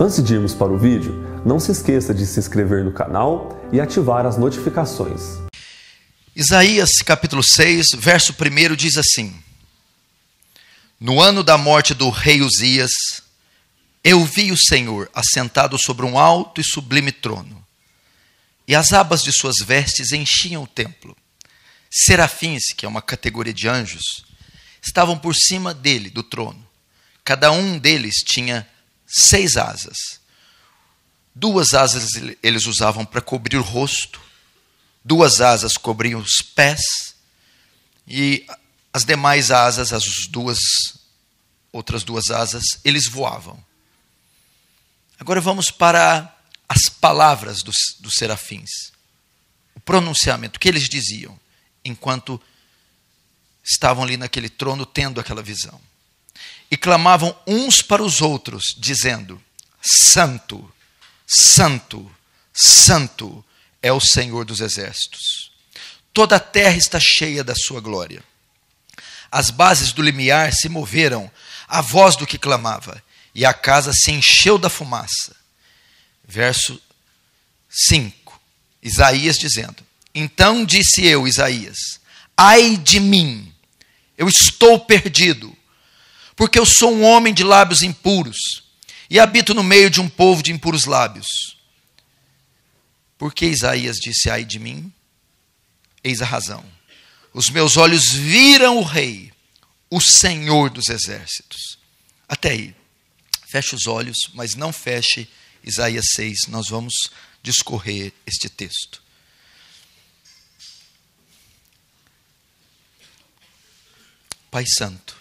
Antes de irmos para o vídeo, não se esqueça de se inscrever no canal e ativar as notificações. Isaías capítulo 6, verso 1 diz assim: No ano da morte do rei Uzias, eu vi o Senhor assentado sobre um alto e sublime trono, e as abas de suas vestes enchiam o templo. Serafins, que é uma categoria de anjos, estavam por cima dele, do trono. Cada um deles tinha 6 asas. 2 asas eles usavam para cobrir o rosto, 2 asas cobriam os pés, e as demais asas, outras 2 asas, eles voavam. Agora vamos para as palavras dos serafins, o pronunciamento, o que eles diziam, enquanto estavam ali naquele trono tendo aquela visão. E clamavam uns para os outros, dizendo: Santo, Santo, Santo é o Senhor dos exércitos. Toda a terra está cheia da sua glória. As bases do limiar se moveram à voz do que clamava, e a casa se encheu da fumaça. Verso 5, Isaías dizendo: Então disse eu, Isaías, ai de mim, eu estou perdido, porque eu sou um homem de lábios impuros, e habito no meio de um povo de impuros lábios. Por que Isaías disse ai de mim? Eis a razão. Os meus olhos viram o Rei, o Senhor dos exércitos. Até aí. Feche os olhos, mas não feche Isaías 6. Nós vamos discorrer este texto. Pai Santo,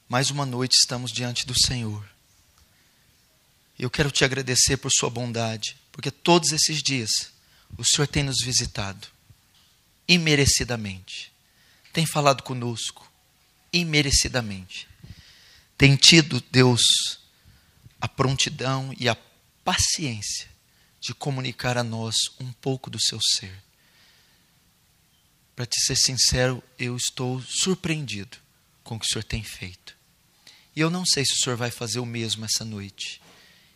mais uma noite estamos diante do Senhor. Eu quero te agradecer por sua bondade, porque todos esses dias o Senhor tem nos visitado, imerecidamente. Tem falado conosco, imerecidamente. Tem tido, Deus, a prontidão e a paciência de comunicar a nós um pouco do seu ser. Para te ser sincero, eu estou surpreendido com o que o Senhor tem feito. E eu não sei se o Senhor vai fazer o mesmo essa noite.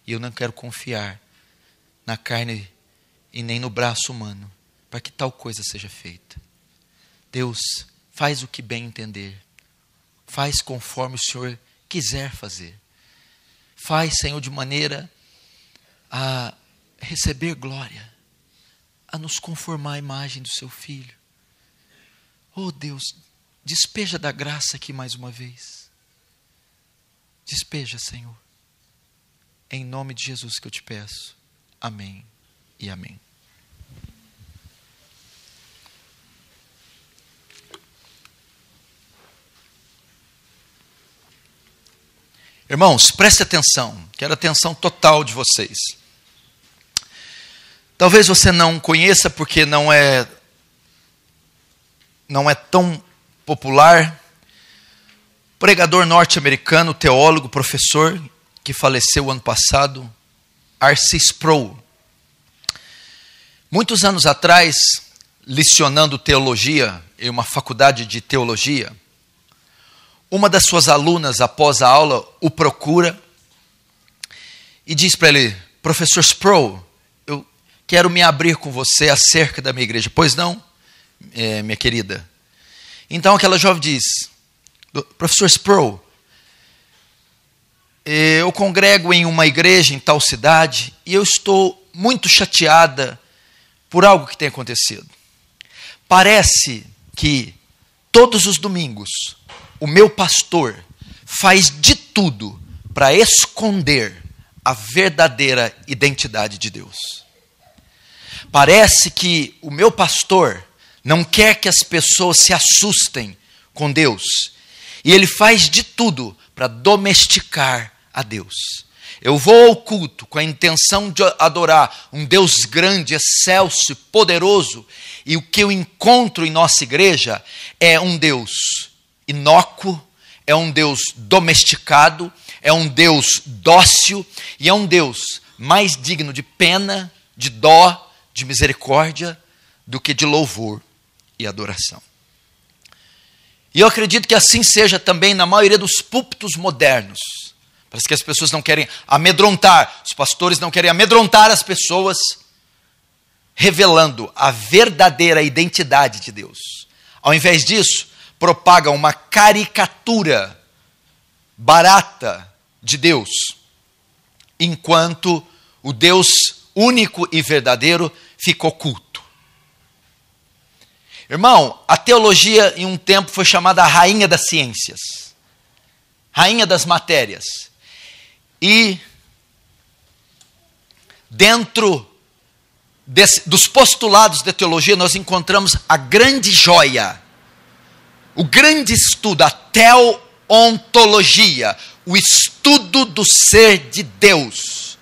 E eu não quero confiar na carne e nem no braço humano para que tal coisa seja feita. Deus, faz o que bem entender. Faz conforme o Senhor quiser fazer. Faz, Senhor, de maneira a receber glória, a nos conformar à imagem do seu Filho. Oh Deus, despeja da graça aqui mais uma vez. Despeja, Senhor. Em nome de Jesus que eu te peço. Amém e amém. Irmãos, preste atenção. Quero a atenção total de vocês. Talvez você não conheça porque não é tão popular. Pregador norte-americano, teólogo, professor, que faleceu ano passado, R.C. Sproul. Muitos anos atrás, lecionando teologia em uma faculdade de teologia, uma das suas alunas, após a aula, o procura e diz para ele: Professor Sproul, eu quero me abrir com você acerca da minha igreja. Pois não, minha querida? Então aquela jovem diz: Professor Sproul, eu congrego em uma igreja em tal cidade e eu estou muito chateada por algo que tem acontecido. Parece que todos os domingos o meu pastor faz de tudo para esconder a verdadeira identidade de Deus. Parece que o meu pastor não quer que as pessoas se assustem com Deus. E ele faz de tudo para domesticar a Deus. Eu vou ao culto com a intenção de adorar um Deus grande, excelso e poderoso. E o que eu encontro em nossa igreja é um Deus inócuo, é um Deus domesticado, é um Deus dócil e é um Deus mais digno de pena, de dó, de misericórdia, do que de louvor e adoração. E eu acredito que assim seja também na maioria dos púlpitos modernos. Parece que as pessoas não querem amedrontar, os pastores não querem amedrontar as pessoas, revelando a verdadeira identidade de Deus. Ao invés disso, propagam uma caricatura barata de Deus, enquanto o Deus único e verdadeiro fica oculto. Irmão, a teologia em um tempo foi chamada a rainha das ciências, rainha das matérias. E dentro dos postulados da teologia nós encontramos a grande joia, o grande estudo, a teontologia, o estudo do ser de Deus.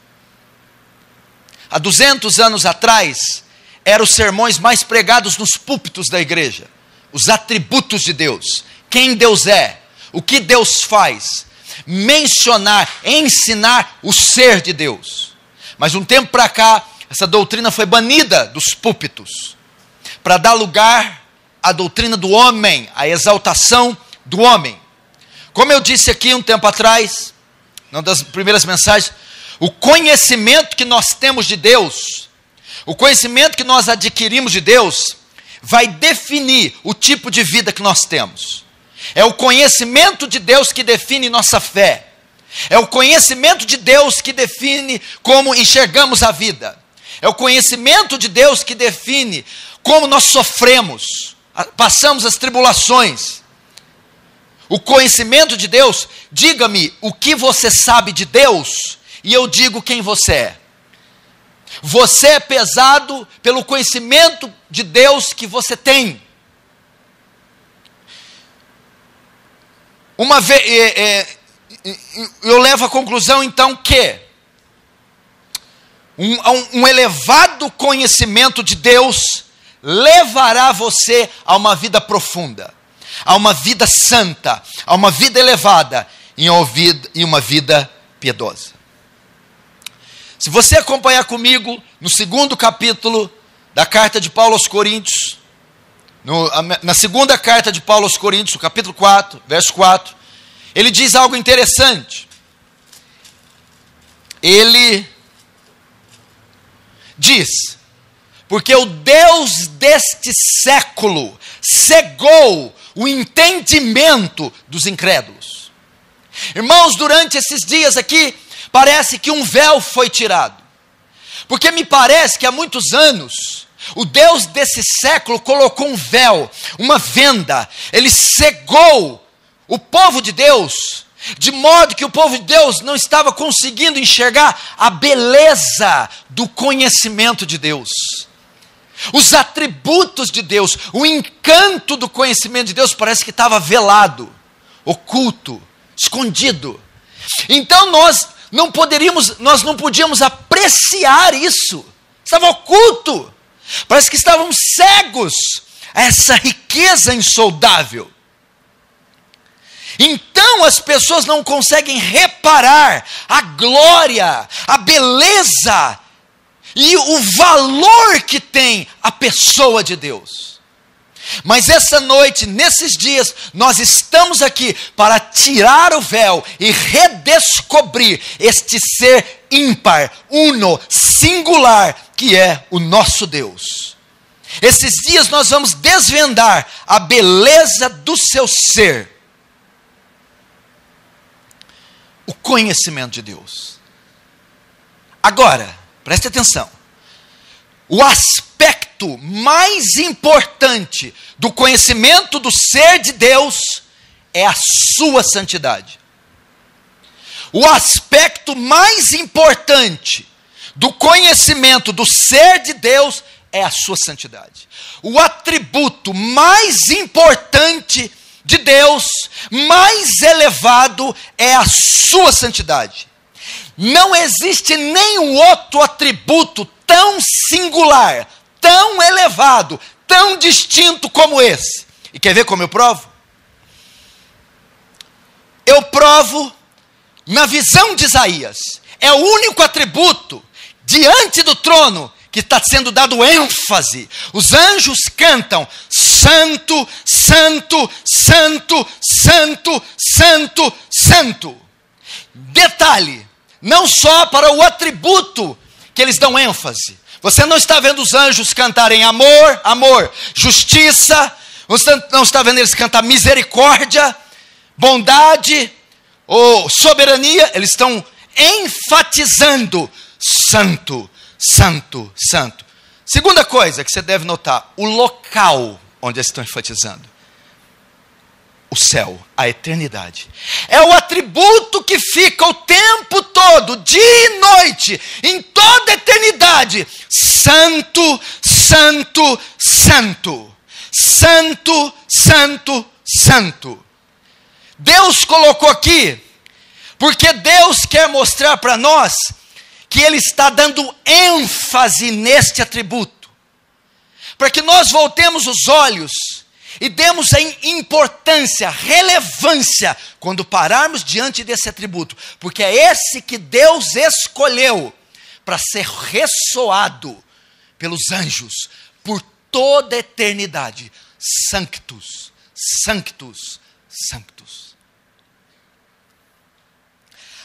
Há 200 anos atrás, eram os sermões mais pregados nos púlpitos da igreja. Os atributos de Deus, quem Deus é, o que Deus faz, mencionar, ensinar o ser de Deus. Mas um tempo para cá, essa doutrina foi banida dos púlpitos, para dar lugar à doutrina do homem, à exaltação do homem. Como eu disse aqui um tempo atrás, numa das primeiras mensagens, o conhecimento que nós temos de Deus, o conhecimento que nós adquirimos de Deus, vai definir o tipo de vida que nós temos. É o conhecimento de Deus que define nossa fé. É o conhecimento de Deus que define como enxergamos a vida. É o conhecimento de Deus que define como nós sofremos, passamos as tribulações. O conhecimento de Deus, diga-me o que você sabe de Deus, e eu digo quem você é. Você é pesado pelo conhecimento de Deus que você tem. Uma vez, eu levo à conclusão então que um elevado conhecimento de Deus levará você a uma vida profunda, a uma vida santa, a uma vida elevada e uma vida piedosa. Se você acompanhar comigo no 2º capítulo da carta de Paulo aos Coríntios, na 2ª carta de Paulo aos Coríntios, no capítulo 4, verso 4, ele diz algo interessante. Ele diz: porque o Deus deste século cegou o entendimento dos incrédulos. Irmãos, durante esses dias aqui, parece que um véu foi tirado. Porque me parece que há muitos anos, o Deus desse século colocou um véu, uma venda. Ele cegou o povo de Deus, de modo que o povo de Deus não estava conseguindo enxergar a beleza do conhecimento de Deus. Os atributos de Deus, o encanto do conhecimento de Deus parece que estava velado, oculto, escondido. Então nós não podíamos apreciar isso. Estava oculto. Parece que estávamos cegos a essa riqueza insondável. Então as pessoas não conseguem reparar a glória, a beleza e o valor que tem a pessoa de Deus. Mas essa noite, nesses dias, nós estamos aqui para tirar o véu e redescobrir este ser ímpar, uno, singular, que é o nosso Deus. Esses dias nós vamos desvendar a beleza do seu ser. O conhecimento de Deus. Agora, preste atenção. O aspecto mais importante do conhecimento do ser de Deus é a sua santidade. O aspecto mais importante do conhecimento do ser de Deus é a sua santidade. O atributo mais importante de Deus, mais elevado, é a sua santidade. Não existe nenhum outro atributo tão singular, tão elevado, tão distinto como esse. E quer ver como eu provo? Eu provo na visão de Isaías. É o único atributo diante do trono que está sendo dado ênfase. Os anjos cantam: Santo, Santo, Santo, Santo, Santo, Santo. Detalhe, não só para o atributo que eles dão ênfase. Você não está vendo os anjos cantarem amor, amor, justiça. Você não está vendo eles cantar misericórdia, bondade ou soberania. Eles estão enfatizando santo, santo, santo. Segunda coisa que você deve notar, o local onde eles estão enfatizando. O céu, a eternidade. É o atributo que fica o tempo todo, dia e noite, em toda a eternidade. Santo, santo, santo. Santo, santo, santo. Deus colocou aqui, porque Deus quer mostrar para nós que Ele está dando ênfase neste atributo. Para que nós voltemos os olhos e demos a importância, relevância, quando pararmos diante desse atributo. Porque é esse que Deus escolheu para ser ressoado pelos anjos por toda a eternidade. Sanctus, sanctus, sanctus.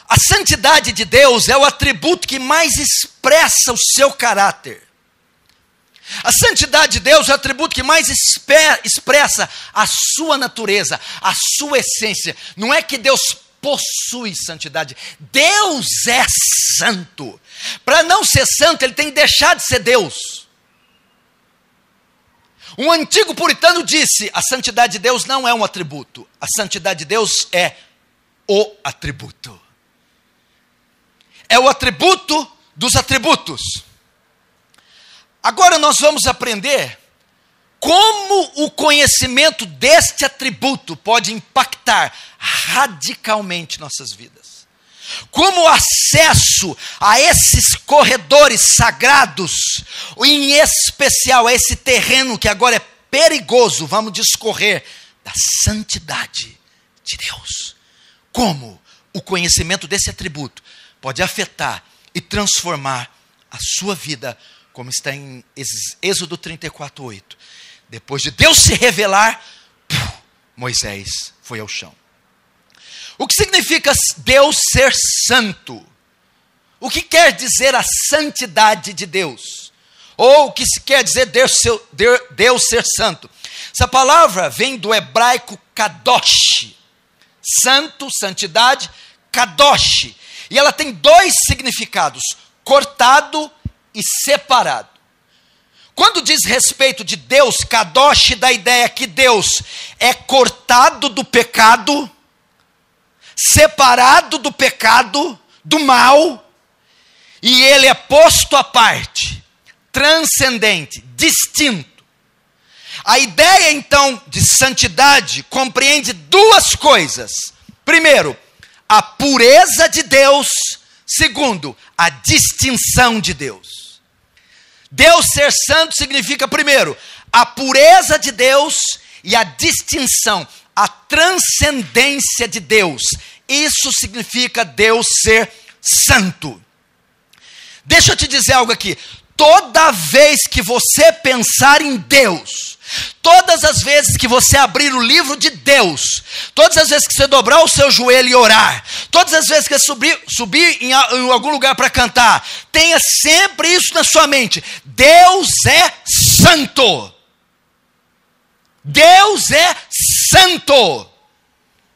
A santidade de Deus é o atributo que mais expressa o seu caráter. A santidade de Deus é o atributo que mais expressa a sua natureza, a sua essência. Não é que Deus possui santidade. Deus é santo. Para não ser santo, Ele tem que deixar de ser Deus. Um antigo puritano disse, a santidade de Deus não é um atributo. A santidade de Deus é o atributo. É o atributo dos atributos. Agora nós vamos aprender como o conhecimento deste atributo pode impactar radicalmente nossas vidas. Como o acesso a esses corredores sagrados, em especial a esse terreno que agora é perigoso, vamos discorrer da santidade de Deus. Como o conhecimento desse atributo pode afetar e transformar a sua vida, como está em Êxodo 34:8. Depois de Deus se revelar, Moisés foi ao chão. O que significa Deus ser santo? O que quer dizer a santidade de Deus? Ou o que se quer dizer Deus ser santo? Essa palavra vem do hebraico kadosh. Santo, santidade, kadosh. E ela tem dois significados: cortado e separado. Quando diz respeito de Deus, kadosh dá a ideia que Deus é cortado do pecado, separado do pecado, do mal, e Ele é posto à parte, transcendente, distinto. A ideia então de santidade compreende duas coisas. Primeiro, a pureza de Deus. Segundo, a distinção de Deus. Deus ser santo significa, primeiro, a pureza de Deus e a distinção, a transcendência de Deus. Isso significa Deus ser santo. Deixa eu te dizer algo aqui. Toda vez que você pensar em Deus, todas as vezes que você abrir o livro de Deus, todas as vezes que você dobrar o seu joelho e orar, todas as vezes que você subir em algum lugar para cantar, tenha sempre isso na sua mente: Deus é santo. Deus é santo.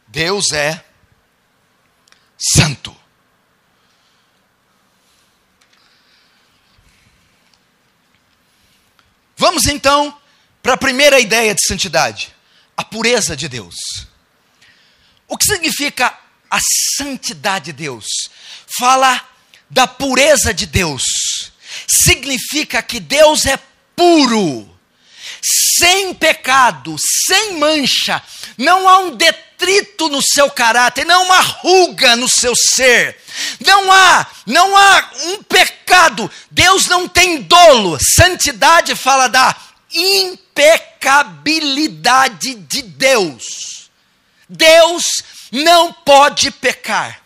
Deus é santo. Vamos então para a primeira ideia de santidade, a pureza de Deus. O que significa a santidade de Deus? Fala da pureza de Deus. Significa que Deus é puro, sem pecado, sem mancha. Não há um detrito no seu caráter, não há uma ruga no seu ser. Não há um pecado. Deus não tem dolo. Santidade fala da impecabilidade de Deus. Deus não pode pecar.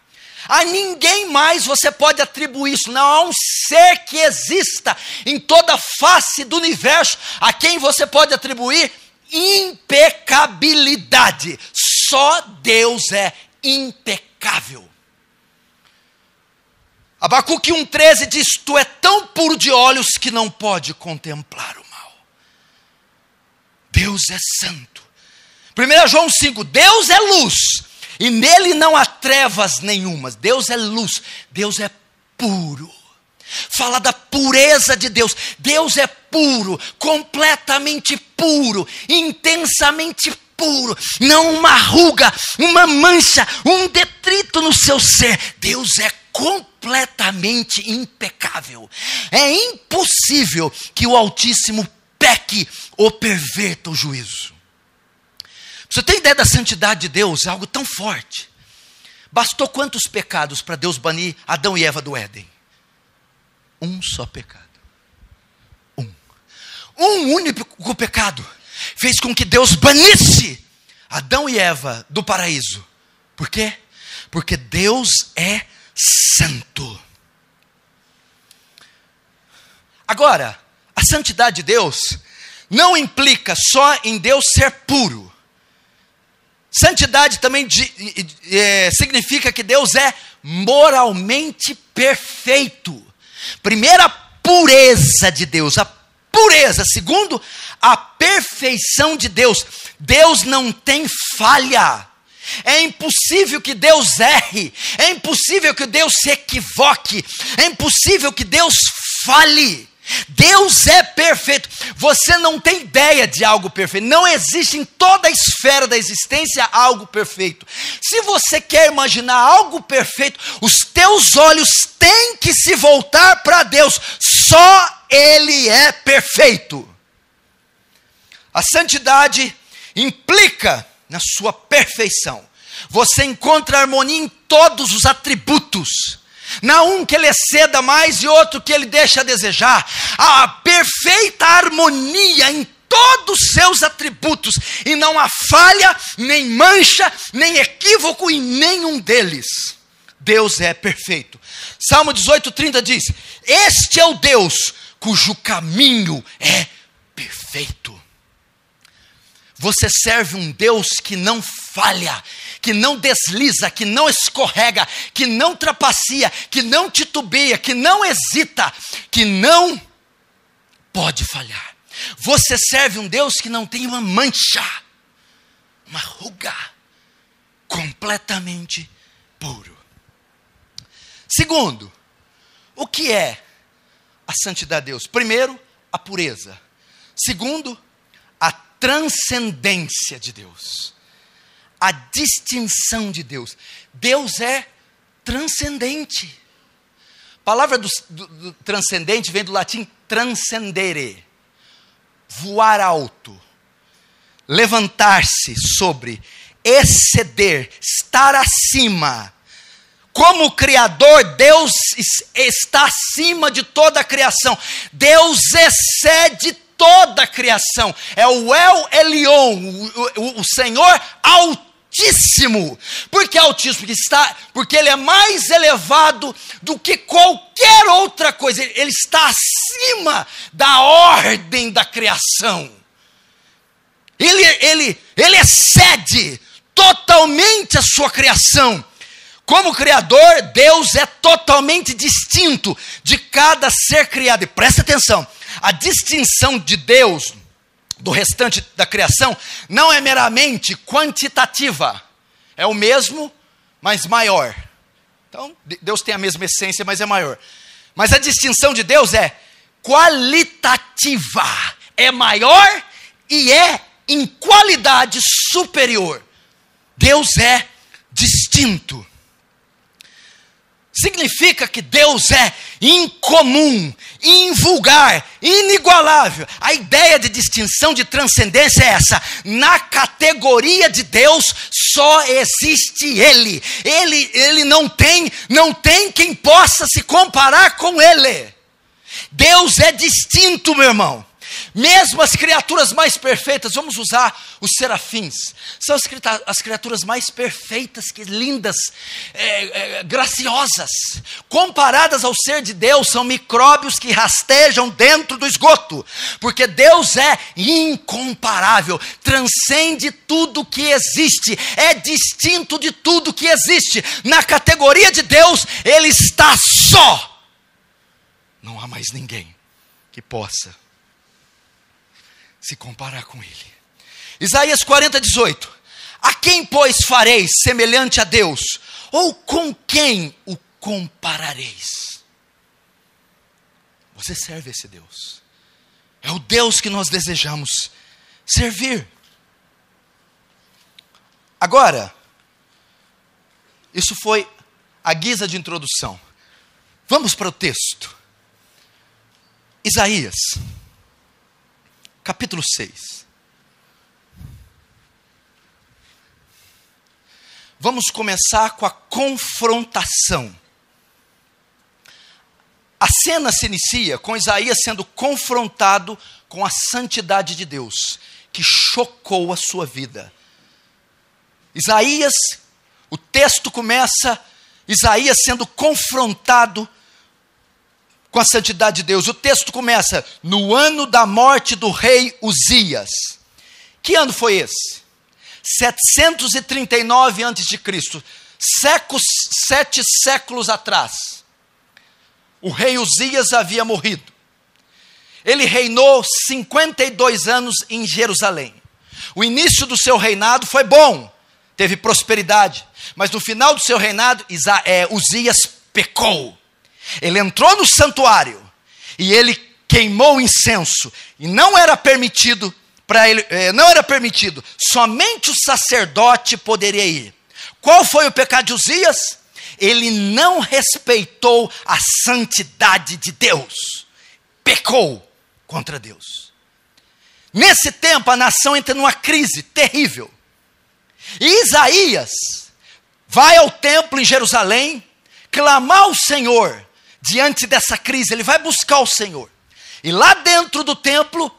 A ninguém mais você pode atribuir isso. Não há um ser que exista em toda a face do universo a quem você pode atribuir impecabilidade. Só Deus é impecável. Abacuque 1,13 diz: tu é tão puro de olhos que não pode contemplar o mal. Deus é santo. 1 João 5, Deus é luz, e nele não há trevas nenhumas. Deus é luz, Deus é puro. Fala da pureza de Deus. Deus é puro, completamente puro, intensamente puro. Não uma ruga, uma mancha, um detrito no seu ser. Deus é completamente impecável. É impossível que o Altíssimo peque ou perverta o juízo. Você tem ideia da santidade de Deus? É algo tão forte. Bastou quantos pecados para Deus banir Adão e Eva do Éden? Um só pecado. Um único pecado fez com que Deus banisse Adão e Eva do paraíso. Por quê? Porque Deus é santo. Agora, a santidade de Deus não implica só em Deus ser puro. Santidade também significa que Deus é moralmente perfeito. Primeiro, a pureza de Deus. A pureza. Segundo, a perfeição de Deus. Deus não tem falha. É impossível que Deus erre. É impossível que Deus se equivoque. É impossível que Deus fale. Deus é perfeito. Você não tem ideia de algo perfeito. Não existe em toda a esfera da existência algo perfeito. Se você quer imaginar algo perfeito, os teus olhos têm que se voltar para Deus. Só Ele é perfeito. A santidade implica na sua perfeição. Você encontra harmonia em todos os atributos. Não um que ele exceda mais e outro que ele deixa a desejar. A perfeita harmonia em todos os seus atributos. E não há falha, nem mancha, nem equívoco em nenhum deles. Deus é perfeito. Salmo 18:30 diz: este é o Deus cujo caminho é perfeito. Você serve um Deus que não falha, que não desliza, que não escorrega, que não trapaceia, que não titubeia, que não hesita, que não pode falhar. Você serve um Deus que não tem uma mancha, uma ruga, completamente puro. Segundo, o que é a santidade de Deus? Primeiro, a pureza. Segundo, a transcendência de Deus. A distinção de Deus. Deus é transcendente. A palavra do transcendente vem do latim transcendere. Voar alto. Levantar-se sobre. Exceder. Estar acima. Como Criador, Deus está acima de toda a criação. Deus excede toda a criação. É o El Elyon, o Senhor Altíssimo. Por que Altíssimo? Porque Ele é mais elevado do que qualquer outra coisa. Ele está acima da ordem da criação. Ele excede totalmente a sua criação. Como Criador, Deus é totalmente distinto de cada ser criado. E presta atenção, a distinção de Deus do restante da criação não é meramente quantitativa. É o mesmo, mas maior. Então, Deus tem a mesma essência, mas é maior. Mas a distinção de Deus é qualitativa. É maior e é em qualidade superior. Deus é distinto. Significa que Deus é incomum, invulgar, inigualável. A ideia de distinção, de transcendência é essa. Na categoria de Deus, só existe Ele. Ele não tem quem possa se comparar com Ele. Deus é distinto, meu irmão. Mesmo as criaturas mais perfeitas, vamos usar os serafins, são as criaturas mais perfeitas, que lindas, graciosas, comparadas ao ser de Deus, são micróbios que rastejam dentro do esgoto, porque Deus é incomparável, transcende tudo que existe, é distinto de tudo que existe. Na categoria de Deus, Ele está só, não há mais ninguém que possa se comparar com Ele. Isaías 40:18. A quem, pois, fareis semelhante a Deus? Ou com quem o comparareis? Você serve esse Deus. É o Deus que nós desejamos servir. Agora, isso foi a guisa de introdução. Vamos para o texto. Isaías capítulo 6. Vamos começar com a confrontação. A cena se inicia com Isaías sendo confrontado com a santidade de Deus, que chocou a sua vida. Isaías, o texto começa, Isaías sendo confrontado com a santidade de Deus. O texto começa, no ano da morte do rei Uzias. Que ano foi esse? 739 a.C., 7 séculos atrás. O rei Uzias havia morrido. Ele reinou 52 anos em Jerusalém. O início do seu reinado foi bom, teve prosperidade, mas no final do seu reinado, Uzias pecou. Ele entrou no santuário e ele queimou incenso, e não era permitido para ele, somente o sacerdote poderia ir. Qual foi o pecado de Uzias? Ele não respeitou a santidade de Deus, pecou contra Deus. Nesse tempo a nação entra numa crise terrível, e Isaías vai ao templo em Jerusalém clamar ao Senhor. Diante dessa crise, ele vai buscar o Senhor. E lá dentro do templo,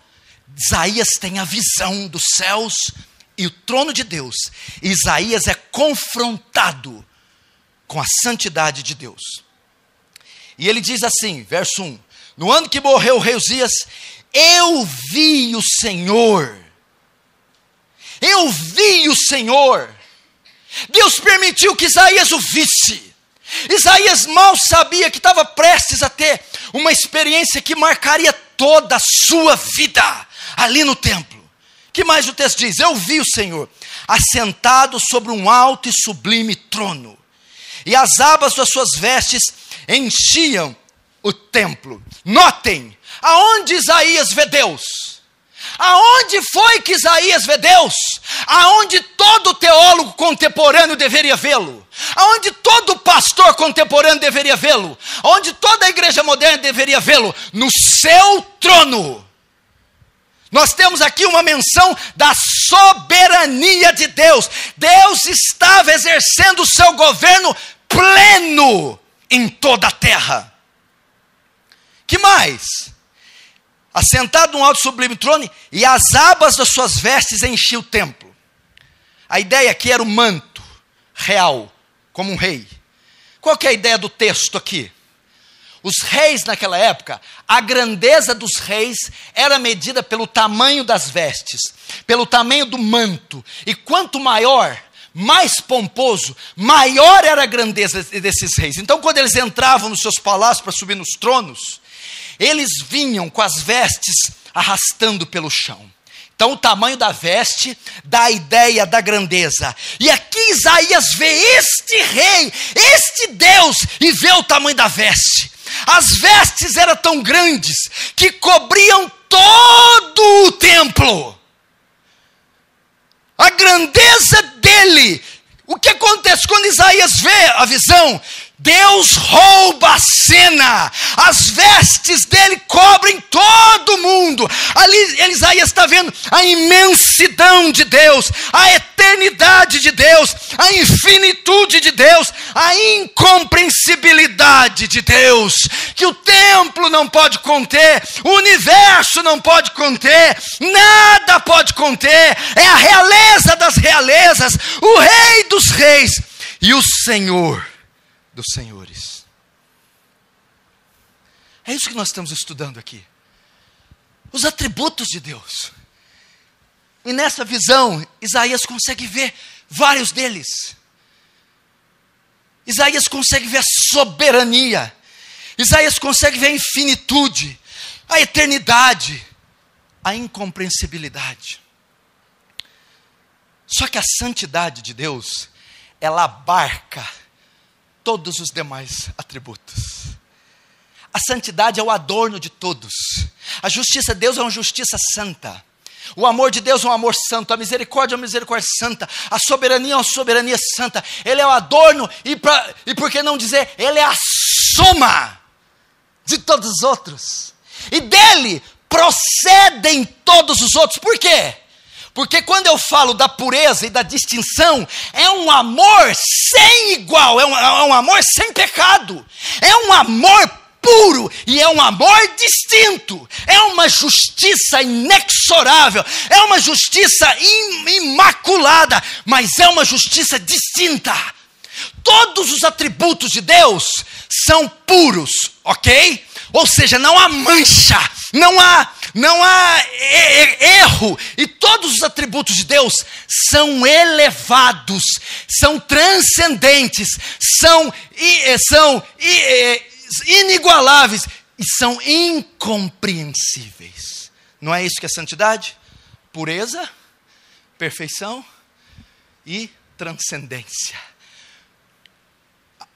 Isaías tem a visão dos céus e o trono de Deus. E Isaías é confrontado com a santidade de Deus. E ele diz assim, verso 1. No ano que morreu o rei Uzias, eu vi o Senhor. Eu vi o Senhor. Deus permitiu que Isaías o visse. Isaías mal sabia que estava prestes a ter uma experiência que marcaria toda a sua vida ali no templo. Que mais o texto diz? Eu vi o Senhor assentado sobre um alto e sublime trono, e as abas das suas vestes enchiam o templo. Notem, aonde Isaías vê Deus? Aonde foi que Isaías vê Deus? Aonde todo teólogo contemporâneo deveria vê-lo? Aonde todo pastor contemporâneo deveria vê-lo? Aonde toda a igreja moderna deveria vê-lo? No seu trono. Nós temos aqui uma menção da soberania de Deus. Deus estava exercendo o seu governo pleno em toda a terra. Que mais? Assentado num alto e sublime trono, e as abas das suas vestes enchiam o templo. A ideia aqui era o manto real, como um rei. Qual que é a ideia do texto aqui? Os reis naquela época, a grandeza dos reis era medida pelo tamanho das vestes, pelo tamanho do manto. E quanto maior, mais pomposo, maior era a grandeza desses reis. Então, quando eles entravam nos seus palácios para subir nos tronos, eles vinham com as vestes arrastando pelo chão. Então o tamanho da veste dá a ideia da grandeza. E aqui Isaías vê este rei, este Deus, e vê o tamanho da veste. As vestes eram tão grandes que cobriam todo o templo. A grandeza dele. O que acontece quando Isaías vê a visão? Deus rouba a cena, as vestes dele cobrem todo mundo. Ali Isaías está vendo a imensidão de Deus, a eternidade de Deus, a infinitude de Deus, a incompreensibilidade de Deus, que o templo não pode conter, o universo não pode conter, nada pode conter. É a realeza das realezas, o Rei dos reis e o Senhor dos senhores. É isso que nós estamos estudando aqui. Os atributos de Deus. E nessa visão, Isaías consegue ver vários deles. Isaías consegue ver a soberania. Isaías consegue ver a infinitude, a eternidade, a incompreensibilidade. Só que a santidade de Deus, ela abarca todos os demais atributos. A santidade é o adorno de todos. A justiça de Deus é uma justiça santa. O amor de Deus é um amor santo. A misericórdia é uma misericórdia santa. A soberania é uma soberania santa. Ele é o adorno e por que não dizer, ele é a soma de todos os outros. E dele procedem todos os outros. Por quê? Porque quando eu falo da pureza e da distinção, é um amor sem igual, é um amor sem pecado, é um amor puro e é um amor distinto, é uma justiça inexorável, é uma justiça imaculada, mas é uma justiça distinta. Todos os atributos de Deus são puros, ok? Ou seja, não há mancha, não há erro, e todos os atributos de Deus são elevados, são transcendentes, são inigualáveis e são incompreensíveis. Não é isso que é santidade? Pureza, perfeição e transcendência.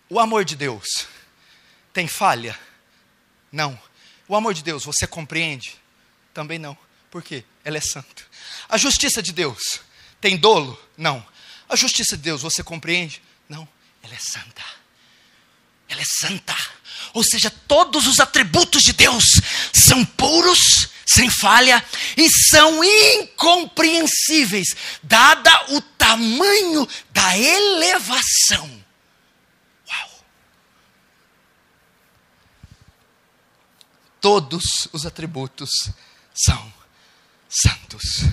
O amor de Deus tem falha? Não. O amor de Deus, você compreende? Também não. Por quê? Ele é santo. A justiça de Deus tem dolo? Não. A justiça de Deus, você compreende? Não. Ela é santa. Ela é santa. Ou seja, todos os atributos de Deus são puros, sem falha, e são incompreensíveis, dada o tamanho da elevação. Uau! Todos os atributos são santos.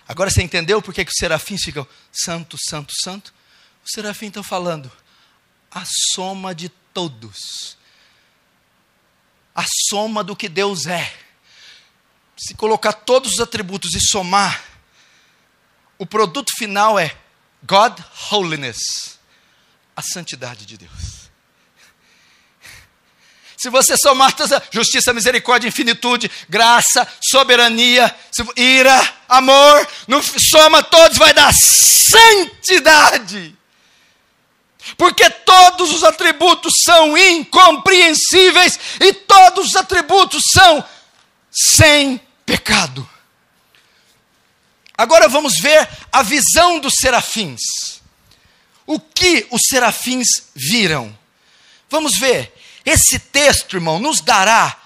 Agora você entendeu por que os serafins ficam santo, santo, santo? Os serafins estão falando a soma de todos. A soma do que Deus é. Se colocar todos os atributos e somar, o produto final é God Holiness, a santidade de Deus. Se você somar toda justiça, misericórdia, infinitude, graça, soberania, ira, amor, soma todos, vai dar santidade. Porque todos os atributos são incompreensíveis e todos os atributos são sem pecado. Agora vamos ver a visão dos serafins. O que os serafins viram? Vamos ver. Esse texto, irmão, nos dará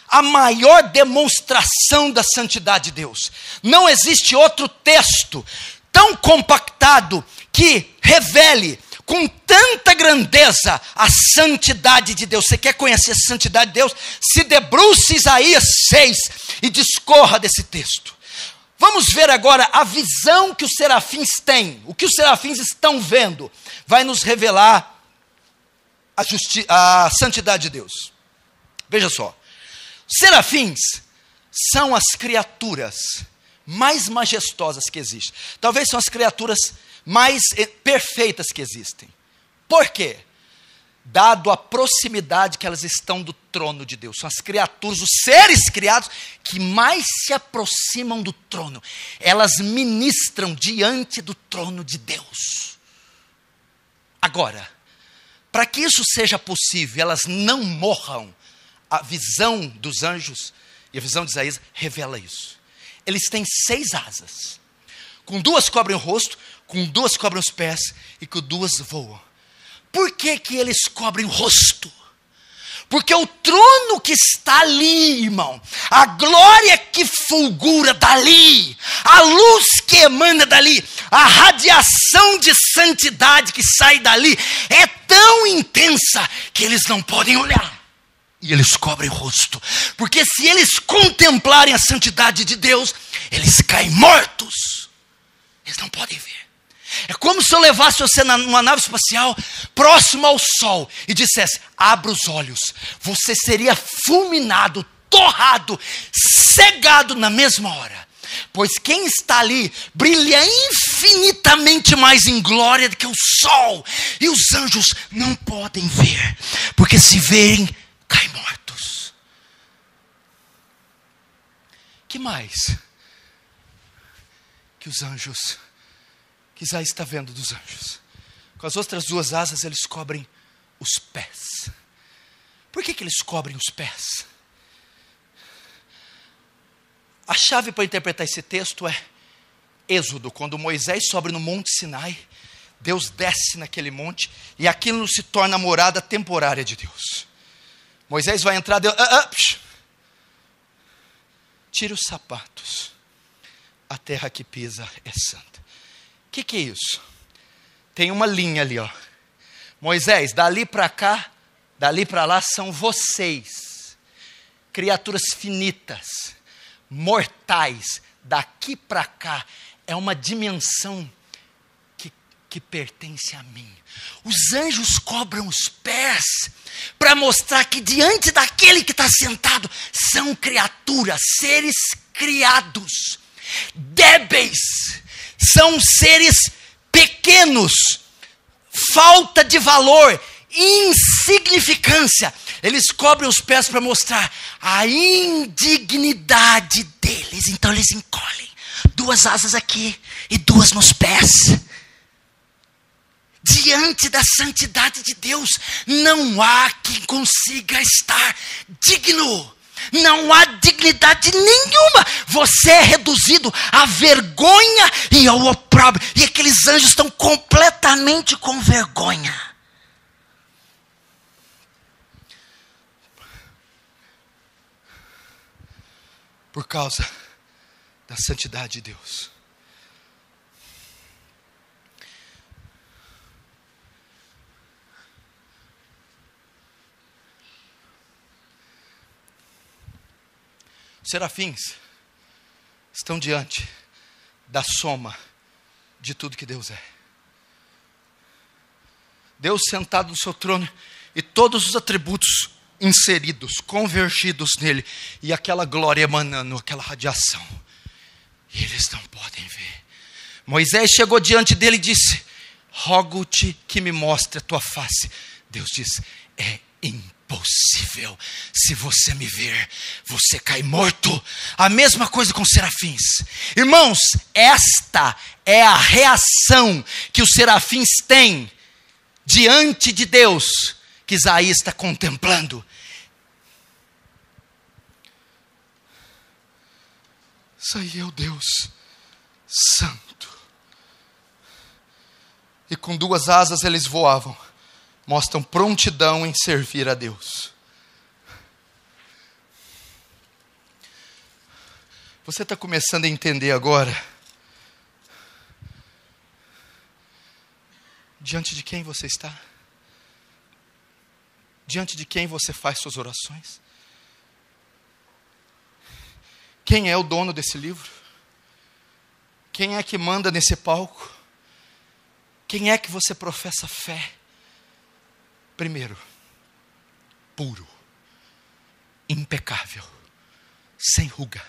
a maior demonstração da santidade de Deus. Não existe outro texto tão compactado que revele com tanta grandeza a santidade de Deus. Você quer conhecer a santidade de Deus? Se debruce Isaías 6 e discorra desse texto. Vamos ver agora a visão que os serafins têm. O que os serafins estão vendo vai nos revelar a santidade de Deus. Veja só. Serafins são as criaturas mais majestosas que existem. Talvez são as criaturas mais perfeitas que existem. Por quê? Dado a proximidade que elas estão do trono de Deus. São as criaturas, os seres criados que mais se aproximam do trono. Elas ministram diante do trono de Deus. Agora, para que isso seja possível, elas não morram, a visão dos anjos e a visão de Isaías revela isso. Eles têm 6 asas. Com 2 cobrem o rosto, com 2 cobrem os pés e com 2 voam. por que que eles cobrem o rosto? Porque o trono que está ali, irmão, a glória que fulgura dali, a luz que emana dali, a radiação de santidade que sai dali, é tão intensa que eles não podem olhar. E eles cobrem o rosto. Porque se eles contemplarem a santidade de Deus, eles caem mortos. Eles não podem ver. É como se eu levasse você numa nave espacial próximo ao sol e dissesse: abra os olhos. Você seria fulminado, torrado, cegado na mesma hora. Pois quem está ali brilha infinitamente mais em glória do que o sol. E os anjos não podem ver, porque se verem, caem mortos. Que mais que os anjos, que Isaías está vendo dos anjos? Com as outras duas asas eles cobrem os pés. Por que eles cobrem os pés? A chave para interpretar esse texto é Êxodo, quando Moisés sobe no Monte Sinai, Deus desce naquele monte e aquilo se torna a morada temporária de Deus. Moisés vai entrar, Deus, tira os sapatos, a terra que pisa é santa. O que é isso? Tem uma linha ali, ó. Moisés, dali para cá, dali para lá são vocês, criaturas finitas, mortais. Daqui para cá é uma dimensão que pertence a mim. Os anjos cobram os pés para mostrar que diante daquele que está sentado são criaturas, seres criados, débeis, são seres pequenos, falta de valor, insignificância. Eles cobrem os pés para mostrar a indignidade deles. Então eles encolhem, duas asas aqui e duas nos pés. Diante da santidade de Deus, não há quem consiga estar digno. Não há dignidade nenhuma. Você é reduzido à vergonha e ao opróbrio. E aqueles anjos estão completamente com vergonha. Por causa da santidade de Deus. Os serafins estão diante da soma de tudo que Deus é. Deus sentado no seu trono e todos os atributos inseridos, convergidos nele, e aquela glória emanando, aquela radiação. E eles não podem ver. Moisés chegou diante dele e disse: rogo-te que me mostre a tua face. Deus diz: é impossível. Se você me ver, você cai morto. A mesma coisa com os serafins. Irmãos, esta é a reação que os serafins têm diante de Deus, que Isaías está contemplando. Isso aí é o Deus Santo. E com duas asas eles voavam. Mostram prontidão em servir a Deus. Você está começando a entender agora diante de quem você está? Diante de quem você faz suas orações? Quem é o dono desse livro? Quem é que manda nesse palco? Quem é que você professa fé? Primeiro, puro, impecável, sem ruga.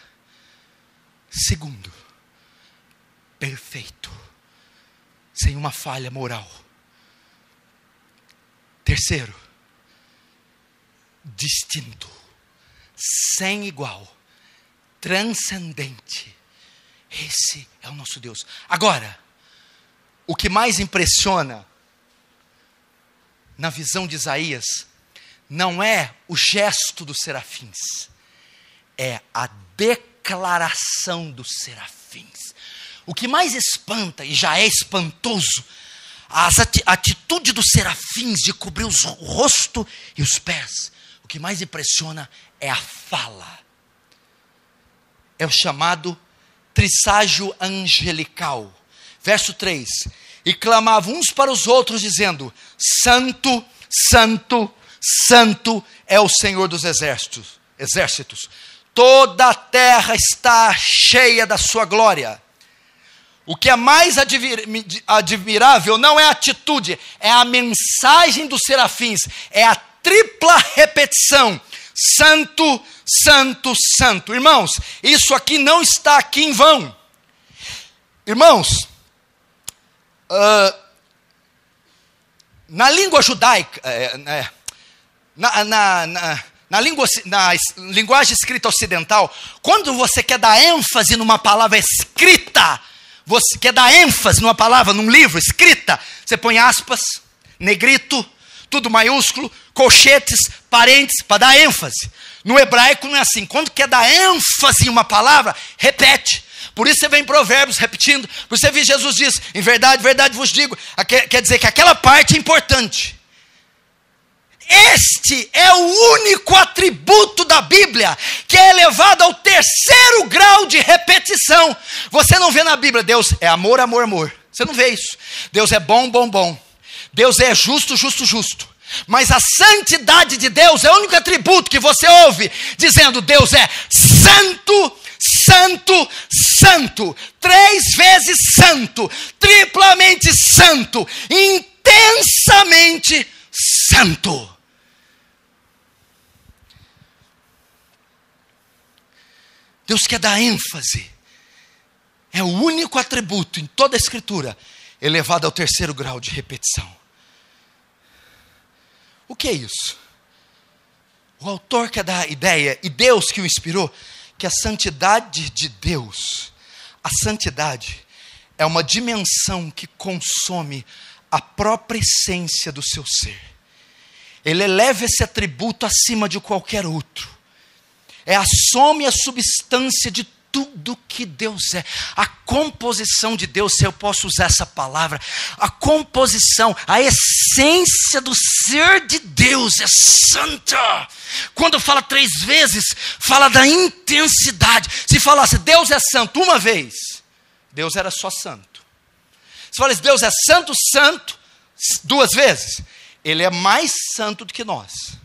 Segundo, perfeito, sem uma falha moral. Terceiro, distinto, sem igual, transcendente. Esse é o nosso Deus. Agora, o que mais impressiona na visão de Isaías não é o gesto dos serafins, é a declaração dos serafins. O que mais espanta, e já é espantoso, a atitude dos serafins de cobrir o rosto e os pés, o que mais impressiona é a fala. É o chamado trisságio angelical. Verso 3. E clamavam uns para os outros, dizendo: Santo, Santo, Santo é o Senhor dos exércitos. Toda a terra está cheia da sua glória. O que é mais admirável não é a atitude, é a mensagem dos serafins, é a tripla repetição: Santo, Santo, Santo. Irmãos, isso aqui não está aqui em vão. Irmãos, na língua judaica, na linguagem escrita ocidental, quando você quer dar ênfase numa palavra escrita, você quer dar ênfase numa palavra, num livro escrita, você põe aspas, negrito, tudo maiúsculo, colchetes, parênteses, para dar ênfase. No hebraico não é assim. Quando quer dar ênfase em uma palavra, repete. Por isso você vê em Provérbios repetindo. Por isso você vê Jesus diz: em verdade, verdade vos digo. Quer dizer que aquela parte é importante. Este é o único atributo da Bíblia que é elevado ao terceiro grau de repetição. Você não vê na Bíblia: Deus é amor, amor, amor. Você não vê isso. Deus é bom, bom, bom. Deus é justo, justo, justo. Mas a santidade de Deus é o único atributo que você ouve dizendo: Deus é santo, santo, santo, 3 vezes santo, triplamente santo, intensamente santo. Deus quer dar ênfase. É o único atributo em toda a Escritura elevado ao terceiro grau de repetição. O que é isso? O autor quer dar a ideia, e Deus que o inspirou, que a santidade de Deus, a santidade é uma dimensão que consome a própria essência do seu ser. Ele eleva esse atributo acima de qualquer outro. É a soma e a substância de tudo que Deus é. A composição de Deus, se eu posso usar essa palavra, a composição, a essência do ser de Deus é santa. Quando fala 3 vezes, fala da intensidade. Se falasse Deus é santo uma vez, Deus era só santo. Se falasse Deus é santo, santo 2 vezes, Ele é mais santo do que nós.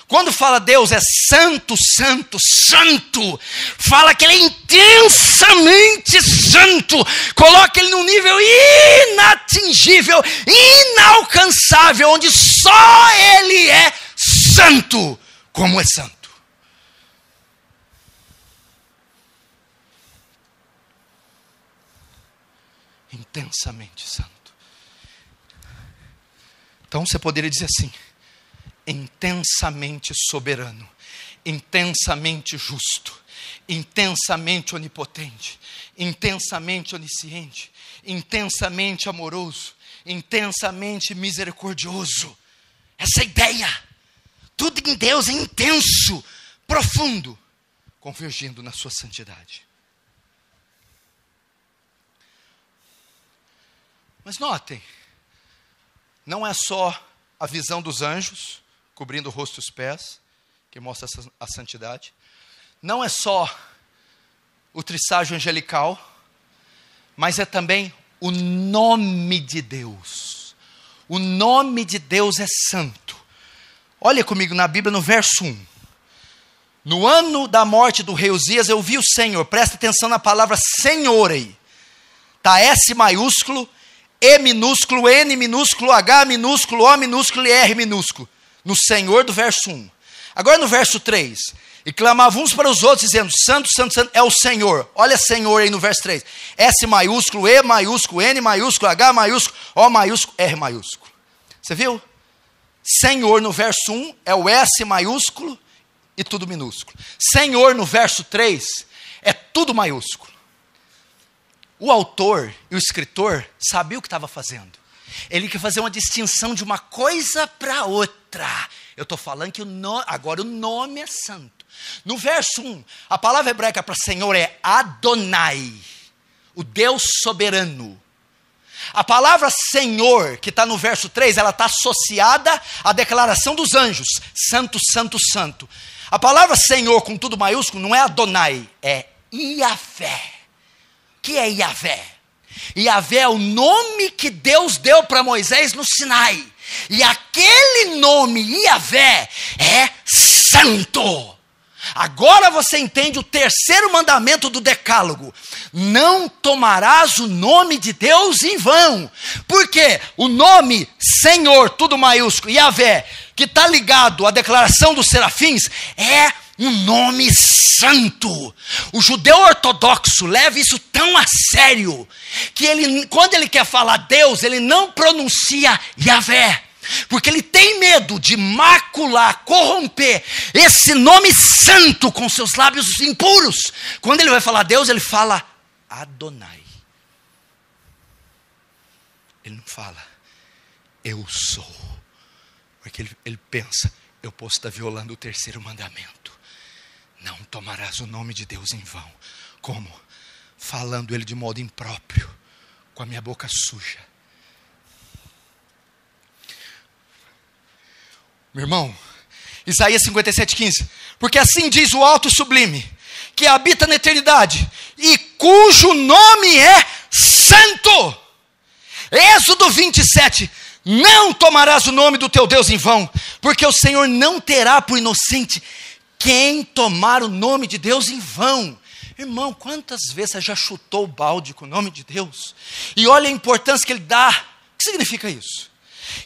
Quando fala Deus é santo, santo, santo, fala que Ele é intensamente santo, coloca Ele num nível inatingível, inalcançável, onde só Ele é santo, como é santo. Intensamente santo. Então você poderia dizer assim: intensamente soberano, intensamente justo, intensamente onipotente, intensamente onisciente, intensamente amoroso, intensamente misericordioso. Essa ideia, tudo em Deus é intenso, profundo, convergindo na sua santidade. Mas notem, não é só a visão dos anjos cobrindo o rosto e os pés que mostra a santidade. Não é só o trisságio angelical, mas é também o nome de Deus. O nome de Deus é santo. Olha comigo na Bíblia, no verso 1. No ano da morte do rei Uzias, eu vi o Senhor. Presta atenção na palavra Senhor aí. Está S maiúsculo, E minúsculo, N minúsculo, H minúsculo, O minúsculo e R minúsculo. No Senhor do verso 1. Agora no verso 3. E clamavam uns para os outros, dizendo: santo, santo, santo é o Senhor. Olha Senhor aí no verso 3. S maiúsculo, E maiúsculo, N maiúsculo, H maiúsculo, O maiúsculo, R maiúsculo. Você viu? Senhor no verso 1 é o S maiúsculo e tudo minúsculo. Senhor no verso 3 é tudo maiúsculo. O autor e o escritor sabia o que estava fazendo. Ele quer fazer uma distinção de uma coisa para outra. Eu estou falando que agora o nome é santo. No verso 1, a palavra hebraica para Senhor é Adonai, o Deus soberano. A palavra Senhor, que está no verso 3, ela está associada à declaração dos anjos. Santo, santo, santo. A palavra Senhor, com tudo maiúsculo, não é Adonai, é Iavé. O que é Iavé? Iavé é o nome que Deus deu para Moisés no Sinai. E aquele nome, Iavé, é santo. Agora você entende o terceiro mandamento do decálogo. Não tomarás o nome de Deus em vão. Por quê? O nome Senhor, tudo maiúsculo, Iavé, que está ligado à declaração dos serafins, é um nome santo. O judeu ortodoxo leva isso tão a sério, que ele, quando ele quer falar Deus, ele não pronuncia Iavé. Porque ele tem medo de macular, corromper esse nome santo com seus lábios impuros. Quando ele vai falar Deus, ele fala Adonai. Ele não fala eu sou. Porque ele pensa, eu posso estar violando o terceiro mandamento. Não tomarás o nome de Deus em vão. Como? Falando ele de modo impróprio, com a minha boca suja. Meu irmão, Isaías 57,15. Porque assim diz o alto e sublime, que habita na eternidade, e cujo nome é santo. Êxodo 27. Não tomarás o nome do teu Deus em vão, porque o Senhor não terá por inocente quem tomar o nome de Deus em vão. Irmão, quantas vezes você já chutou o balde com o nome de Deus? E olha a importância que ele dá. O que significa isso?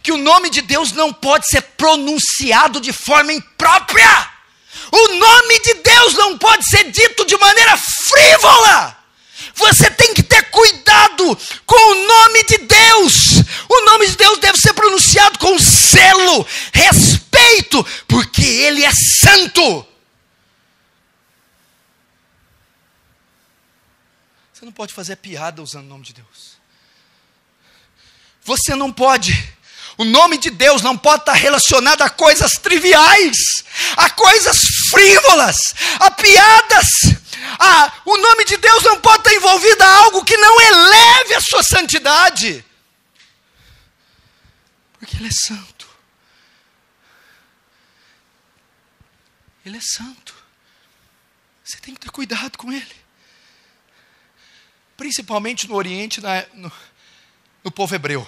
Que o nome de Deus não pode ser pronunciado de forma imprópria. O nome de Deus não pode ser dito de maneira frívola. Você tem que ter cuidado com o nome de Deus. O nome de Deus deve ser pronunciado com zelo, respeito, porque Ele é santo. Você não pode fazer piada usando o nome de Deus. Você não pode. O nome de Deus não pode estar relacionado a coisas triviais, a coisas frívolas, a piadas. O nome de Deus não pode estar envolvido a algo que não eleve a sua santidade. Porque Ele é santo. Ele é santo. Você tem que ter cuidado com Ele. Principalmente no Oriente, no povo hebreu.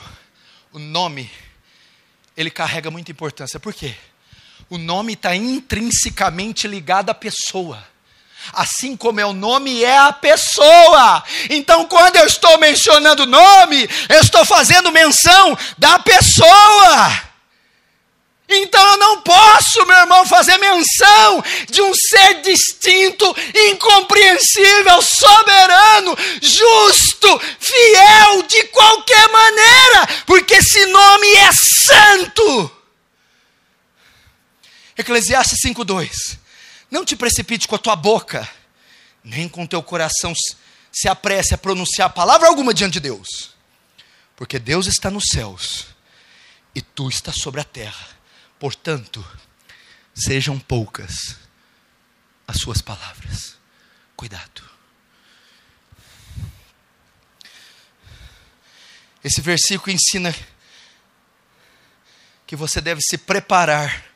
O nome, ele carrega muita importância. Por quê? O nome está intrinsecamente ligado à pessoa. Assim como é o nome, é a pessoa. Então, quando eu estou mencionando o nome, eu estou fazendo menção da pessoa. Então, eu não posso, meu irmão, fazer menção de um ser distinto, incompreensível, soberano, justo, fiel, de qualquer maneira, porque esse nome é santo. Eclesiastes 5:2. Não te precipite com a tua boca, nem com o teu coração se apresse a pronunciar palavra alguma diante de Deus. Porque Deus está nos céus e tu estás sobre a terra. Portanto, sejam poucas as suas palavras. Cuidado. Esse versículo ensina que você deve se preparar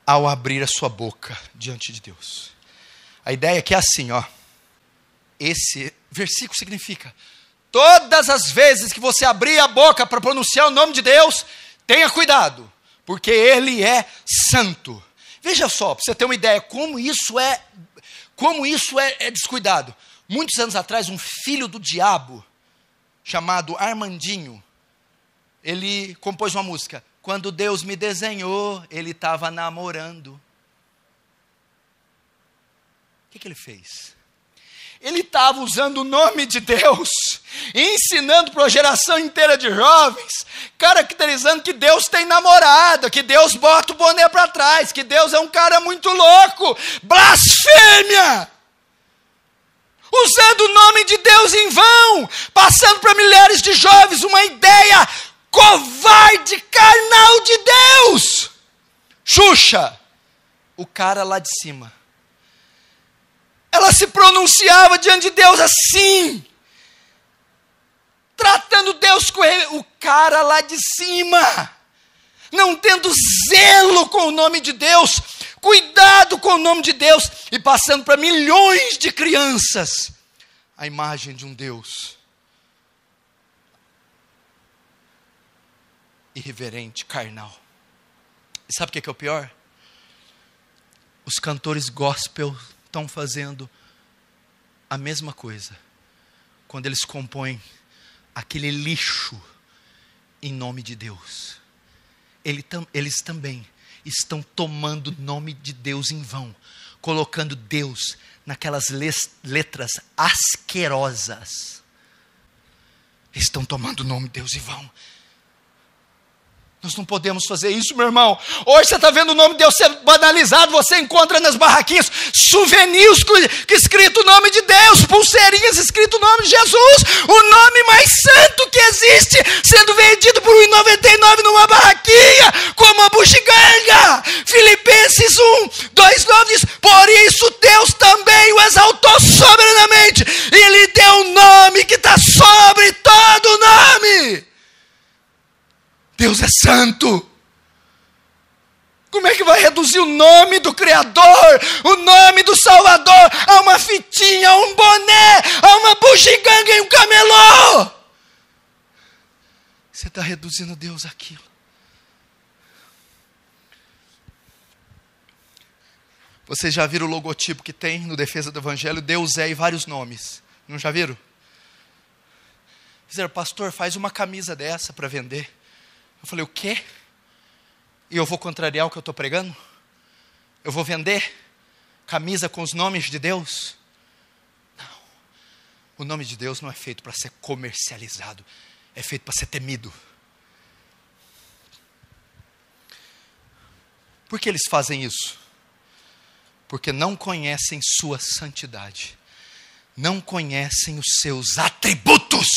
ao abrir a sua boca diante de Deus. A ideia é que é assim, ó. Esse versículo significa: todas as vezes que você abrir a boca para pronunciar o nome de Deus, tenha cuidado, porque Ele é santo. Veja só, para você ter uma ideia, como isso é descuidado. Muitos anos atrás, um filho do diabo, chamado Armandinho, ele compôs uma música. Quando Deus me desenhou, Ele estava namorando. O que ele fez? Ele estava usando o nome de Deus, ensinando para uma geração inteira de jovens, caracterizando que Deus tem namorada, que Deus bota o boné para trás, que Deus é um cara muito louco. Blasfêmia! Usando o nome de Deus em vão, passando para milhares de jovens uma ideia covarde, carnal de Deus. Xuxa, o cara lá de cima, ela se pronunciava diante de Deus assim, tratando Deus com ele, o cara lá de cima, não tendo zelo com o nome de Deus, cuidado com o nome de Deus, e passando para milhões de crianças a imagem de um Deus irreverente, carnal. E sabe o que é o pior? Os cantores gospel estão fazendo a mesma coisa quando eles compõem aquele lixo em nome de Deus. Eles também estão tomando o nome de Deus em vão, colocando Deus naquelas letras asquerosas. Estão tomando o nome de Deus em vão. Nós não podemos fazer isso, meu irmão. Hoje você está vendo o nome de Deus ser banalizado. Você encontra nas barraquinhas souvenirs com escrito o nome de Deus, pulseirinhas escrito o nome de Jesus, o nome mais santo que existe, sendo vendido por R$1,99 numa barraquinha, como uma bugiganga. Filipenses 1:2-9 diz: por isso Deus também o exaltou soberanamente e lhe deu um nome que está sobre todo nome. Deus é santo. Como é que vai reduzir o nome do Criador, o nome do Salvador, a uma fitinha, a um boné, a uma bugiganga e um camelô? Você está reduzindo Deus àquilo. Vocês já viram o logotipo que tem no Defesa do Evangelho? Deus é e vários nomes. Não já viram? Fizeram: pastor, faz uma camisa dessa para vender. Eu falei: o quê? E eu vou contrariar o que eu estou pregando? Eu vou vender camisa com os nomes de Deus? Não. O nome de Deus não é feito para ser comercializado. É feito para ser temido. Por que eles fazem isso? Porque não conhecem sua santidade. Não conhecem os seus atributos.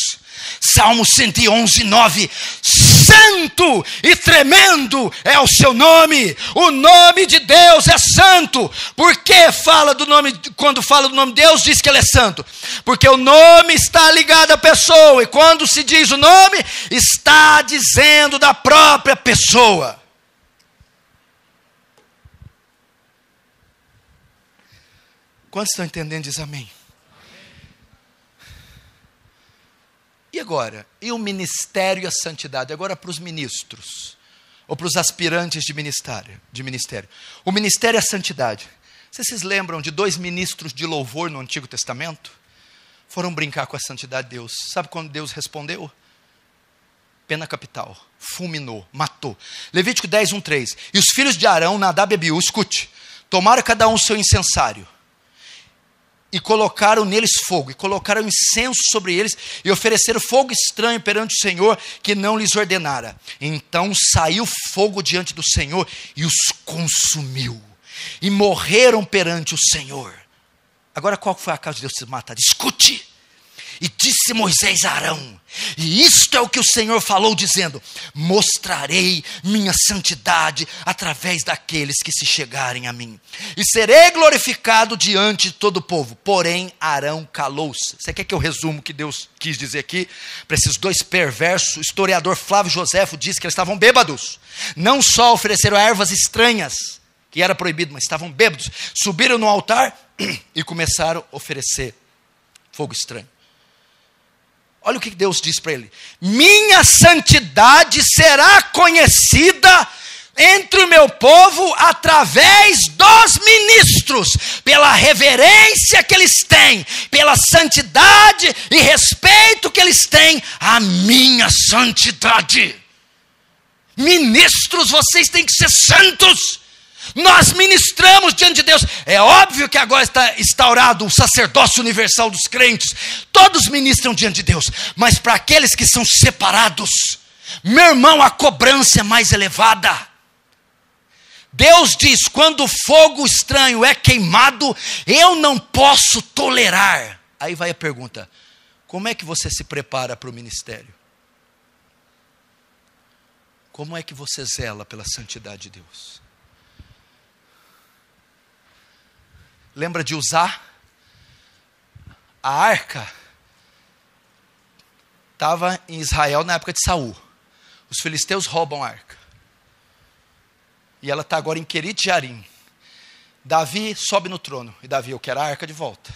Salmo 111:9. Santo e tremendo é o seu nome. O nome de Deus é santo. Por que fala do nome? Quando fala do nome de Deus, diz que ele é santo. Porque o nome está ligado à pessoa. E quando se diz o nome, está dizendo da própria pessoa. Quantos estão entendendo? Diz amém. E agora? E o ministério e a santidade? Agora para os ministros, ou para os aspirantes de ministério. O ministério e a santidade. Vocês se lembram de 2 ministros de louvor no Antigo Testamento? Foram brincar com a santidade de Deus. Sabe quando Deus respondeu? Pena capital. Fulminou, matou. Levítico 10:1-3. E os filhos de Arão, Nadab e Abiú, escute, tomaram cada um o seu incensário. E colocaram neles fogo, e colocaram incenso sobre eles, e ofereceram fogo estranho perante o Senhor, que não lhes ordenara. Então saiu fogo diante do Senhor, e os consumiu, e morreram perante o Senhor. Agora qual foi a causa de Deus se matar? Escute! E disse Moisés a Arão, e isto é o que o Senhor falou, dizendo: mostrarei minha santidade através daqueles que se chegarem a mim, e serei glorificado diante de todo o povo. Porém Arão calou-se. Você quer que eu resumo o que Deus quis dizer aqui? Para esses 2 perversos, o historiador Flávio Joséfo diz que eles estavam bêbados. Não só ofereceram ervas estranhas, que era proibido, mas estavam bêbados. Subiram no altar e começaram a oferecer fogo estranho. Olha o que Deus diz para ele: minha santidade será conhecida entre o meu povo através dos ministros, pela reverência que eles têm, pela santidade e respeito que eles têm à minha santidade. Ministros, vocês têm que ser santos. Nós ministramos diante de Deus. É óbvio que agora está instaurado o sacerdócio universal dos crentes. Todos ministram diante de Deus. Mas para aqueles que são separados, meu irmão, a cobrança é mais elevada. Deus diz: quando fogo estranho é queimado, eu não posso tolerar. Aí vai a pergunta: como é que você se prepara para o ministério? Como é que você zela pela santidade de Deus? Lembra de usar a arca? estava em Israel na época de Saul. Os filisteus roubam a arca. E ela está agora em Querite Jearim. Davi sobe no trono. E Davi, eu quero a arca de volta.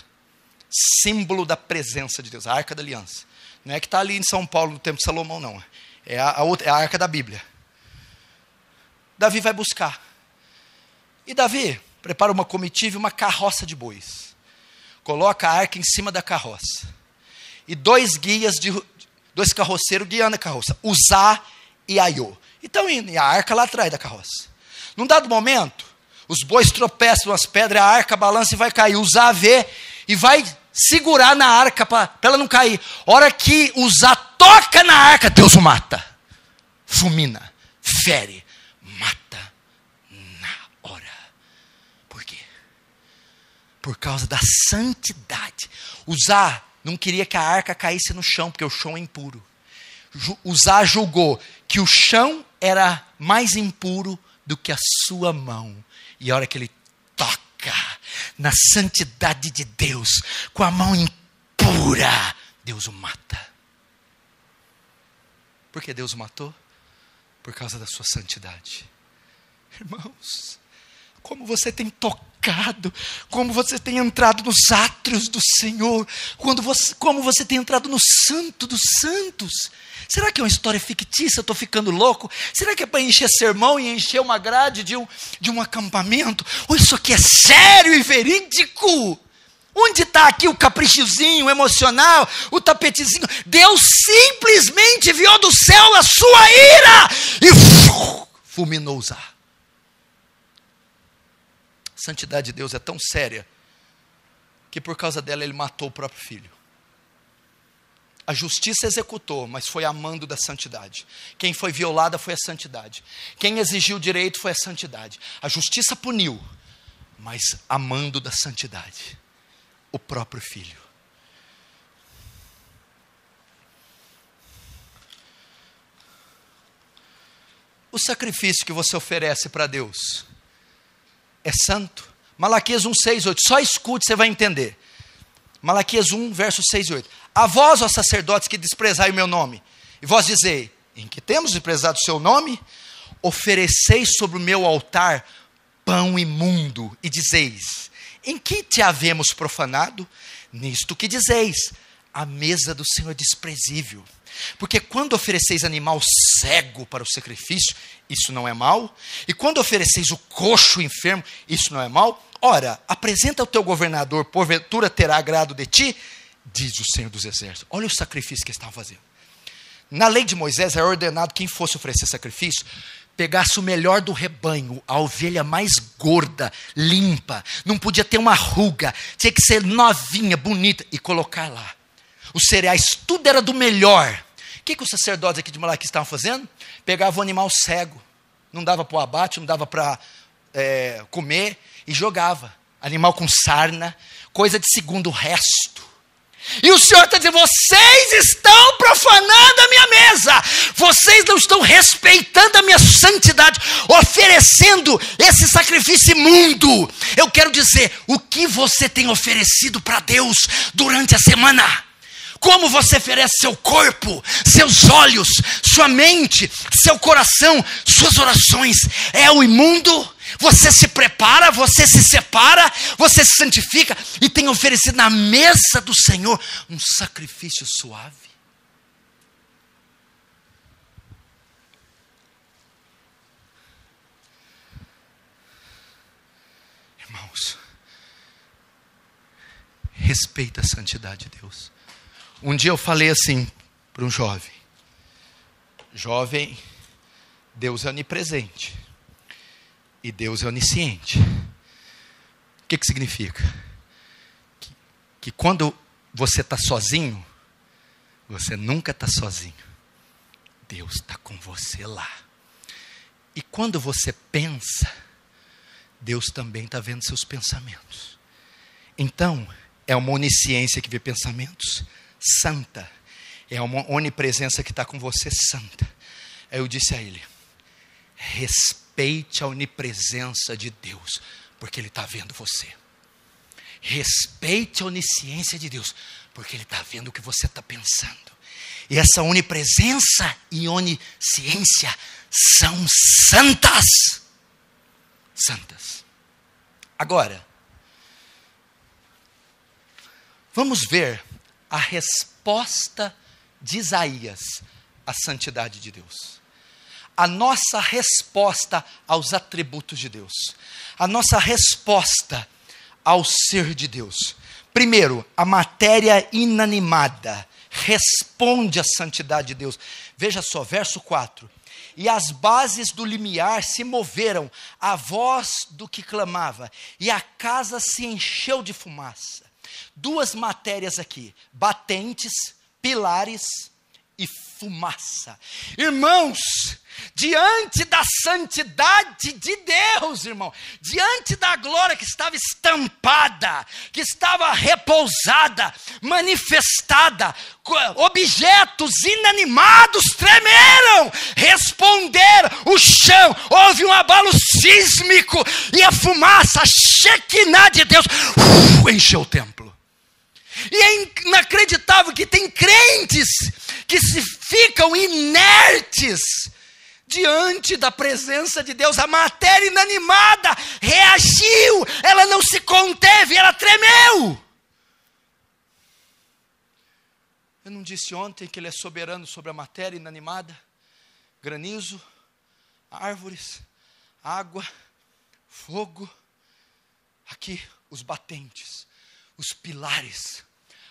Símbolo da presença de Deus, a arca da aliança. Não é que está ali em São Paulo no tempo de Salomão, não. É a arca da Bíblia. Davi vai buscar. E Davi prepara uma comitiva e uma carroça de bois. Coloca a arca em cima da carroça. E dois carroceiros guiando a carroça. Uzá e Aiô. Então, a arca lá atrás da carroça. Num dado momento, os bois tropeçam nas pedras, a arca balança e vai cair. Uzá vê e vai segurar na arca para ela não cair. Hora que Uzá toca na arca, Deus o mata. Fulmina, fere, mata na hora. Por quê? Por causa da santidade. Uzá não queria que a arca caísse no chão, porque o chão é impuro. Uzá julgou que o chão era mais impuro do que a sua mão. E a hora que ele toca na santidade de Deus, com a mão impura, Deus o mata. Por que Deus o matou? Por causa da sua santidade. Irmãos, como você tem tocado, como você tem entrado nos átrios do Senhor, como você tem entrado no santo dos santos. Será que é uma história fictícia? Eu estou ficando louco? Será que é para encher sermão e encher uma grade de um acampamento? Ou isso aqui é sério e verídico? Onde está aqui o caprichozinho emocional, o tapetezinho? Deus simplesmente enviou do céu a sua ira e fulminou Uzá. A santidade de Deus é tão séria que por causa dela ele matou o próprio filho. A justiça executou, mas foi amando da santidade. Quem foi violada foi a santidade. Quem exigiu direito foi a santidade. A justiça puniu, mas amando da santidade. O próprio filho. O sacrifício que você oferece para Deus é santo? Malaquias 1, 6, 8. Só escute, você vai entender. Malaquias 1, versos 6 e 8. A vós, ó sacerdotes, que desprezai o meu nome, e vós dizei, em que temos desprezado o seu nome? Ofereceis sobre o meu altar pão imundo, e dizeis, em que te havemos profanado? Nisto que dizeis, a mesa do Senhor é desprezível. Porque quando ofereceis animal cego para o sacrifício, isso não é mal? E quando ofereceis o coxo enfermo, isso não é mal? Ora, apresenta ao teu governador, porventura terá agrado de ti? Diz o Senhor dos Exércitos. Olha o sacrifício que eles estavam fazendo. Na lei de Moisés era ordenado quem fosse oferecer sacrifício, pegasse o melhor do rebanho, a ovelha mais gorda, limpa, não podia ter uma ruga, tinha que ser novinha, bonita, e colocar lá. Os cereais, tudo era do melhor. O que os sacerdotes aqui de Malaquias estavam fazendo? Pegavam o animal cego, não dava para o abate, não dava para comer, e jogava. Animal com sarna, coisa de segundo resto. E o Senhor está dizendo, vocês estão profanando a minha mesa, vocês não estão respeitando a minha santidade, oferecendo esse sacrifício imundo. Eu quero dizer, o que você tem oferecido para Deus durante a semana? Como você oferece seu corpo, seus olhos, sua mente, seu coração, suas orações? É o imundo? Você se prepara, você se separa, você se santifica e tem oferecido na mesa do Senhor um sacrifício suave? Irmãos, respeita a santidade de Deus. Um dia eu falei assim para um jovem: jovem, Deus é onipresente e Deus é onisciente. O que significa? Que quando você está sozinho, você nunca está sozinho. Deus está com você lá. E quando você pensa, Deus também está vendo seus pensamentos. Então, é uma onisciência que vê pensamentos santa. É uma onipresença que está com você santa. Aí eu disse a ele: respeite a onipresença de Deus, porque Ele está vendo você. Respeite a onisciência de Deus, porque Ele está vendo o que você está pensando. E essa onipresença e onisciência são santas. Santas. Agora, vamos ver a resposta de Isaías à santidade de Deus. A nossa resposta aos atributos de Deus. A nossa resposta ao ser de Deus. Primeiro, a matéria inanimada responde à santidade de Deus. Veja só, verso 4. E as bases do limiar se moveram à voz do que clamava, e a casa se encheu de fumaça. Duas matérias aqui, batentes, pilares e fumaça. Irmãos, diante da santidade de Deus, irmão, diante da glória que estava estampada, que estava repousada, manifestada, objetos inanimados tremeram, responderam, o chão, houve um abalo sísmico, e a fumaça, a Shekinah de Deus, encheu o templo. E é inacreditável que tem crentes que se ficam inertes diante da presença de Deus. A matéria inanimada reagiu, ela não se conteve, ela tremeu. Eu não disse ontem que Ele é soberano sobre a matéria inanimada? Granizo, árvores, água, fogo. Aqui os batentes, os pilares,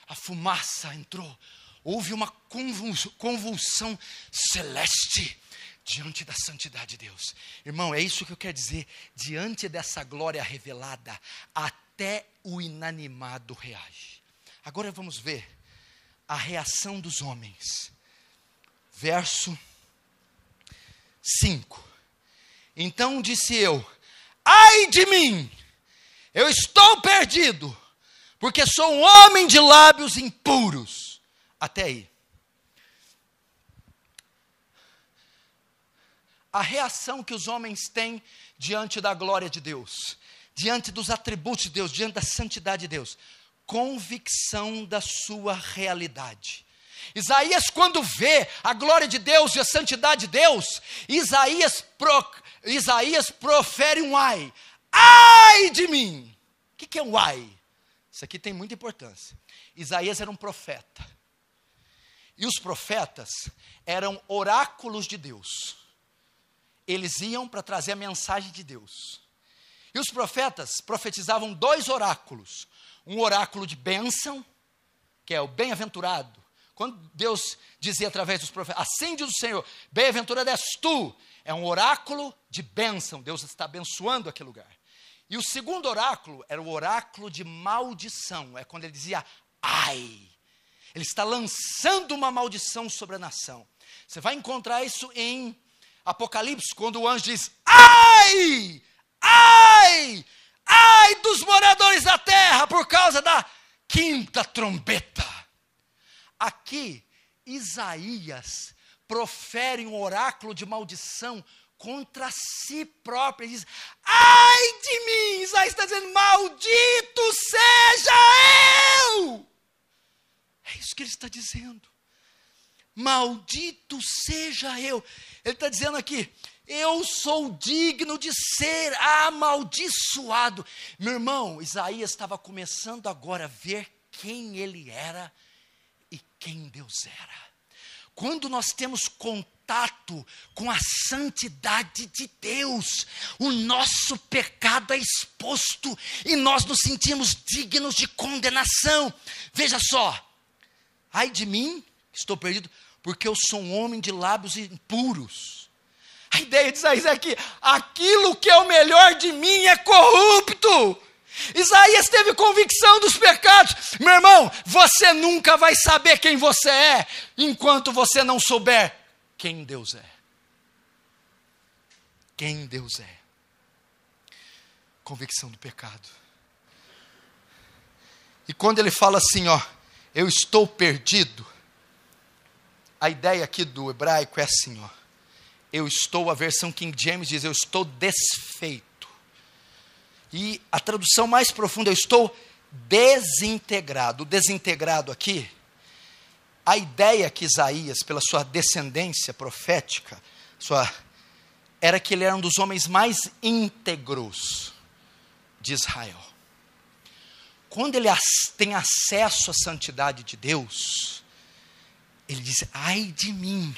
a fumaça entrou. Houve uma convulsão celeste diante da santidade de Deus. Irmão, é isso que eu quero dizer. Diante dessa glória revelada, até o inanimado reage. Agora vamos ver a reação dos homens. Verso 5. Então disse eu, ai de mim, eu estou perdido, porque sou um homem de lábios impuros. Até aí. A reação que os homens têm diante da glória de Deus, diante dos atributos de Deus, diante da santidade de Deus, convicção da sua realidade. Isaías, quando vê a glória de Deus e a santidade de Deus, Isaías profere um ai. Ai de mim! O que é um ai? Isso aqui tem muita importância. Isaías era um profeta. E os profetas eram oráculos de Deus. Eles iam para trazer a mensagem de Deus. E os profetas profetizavam 2 oráculos. Um oráculo de bênção, que é o bem-aventurado. Quando Deus dizia através dos profetas, assim diz o Senhor, bem-aventurado és tu. É um oráculo de bênção. Deus está abençoando aquele lugar. E o segundo oráculo era o oráculo de maldição. É quando ele dizia, ai. Ele está lançando uma maldição sobre a nação. Você vai encontrar isso em Apocalipse, quando o anjo diz, ai, ai, ai dos moradores da terra, por causa da 5ª trombeta. Aqui, Isaías profere um oráculo de maldição contra si próprio. Ele diz, ai de mim, Isaías está dizendo, maldito seja eu. É isso que ele está dizendo. Maldito seja eu. Ele está dizendo aqui, eu sou digno de ser amaldiçoado. Meu irmão, Isaías estava começando agora a ver quem ele era e quem Deus era. Quando nós temos contato com a santidade de Deus, o nosso pecado é exposto e nós nos sentimos dignos de condenação. Veja só. Ai de mim, estou perdido, porque eu sou um homem de lábios impuros. A ideia de Isaías é que aquilo que é o melhor de mim é corrupto. Isaías teve convicção dos pecados. Meu irmão, você nunca vai saber quem você é, enquanto você não souber quem Deus é. Quem Deus é. Convicção do pecado. E quando ele fala assim, ó, eu estou perdido. A ideia aqui do hebraico é assim, ó. Eu estou, a versão King James diz, eu estou desfeito. E a tradução mais profunda, eu estou desintegrado. O desintegrado aqui, a ideia que Isaías, pela sua descendência profética, era que ele era um dos homens mais íntegros de Israel. Quando ele tem acesso à santidade de Deus, ele diz: ai de mim,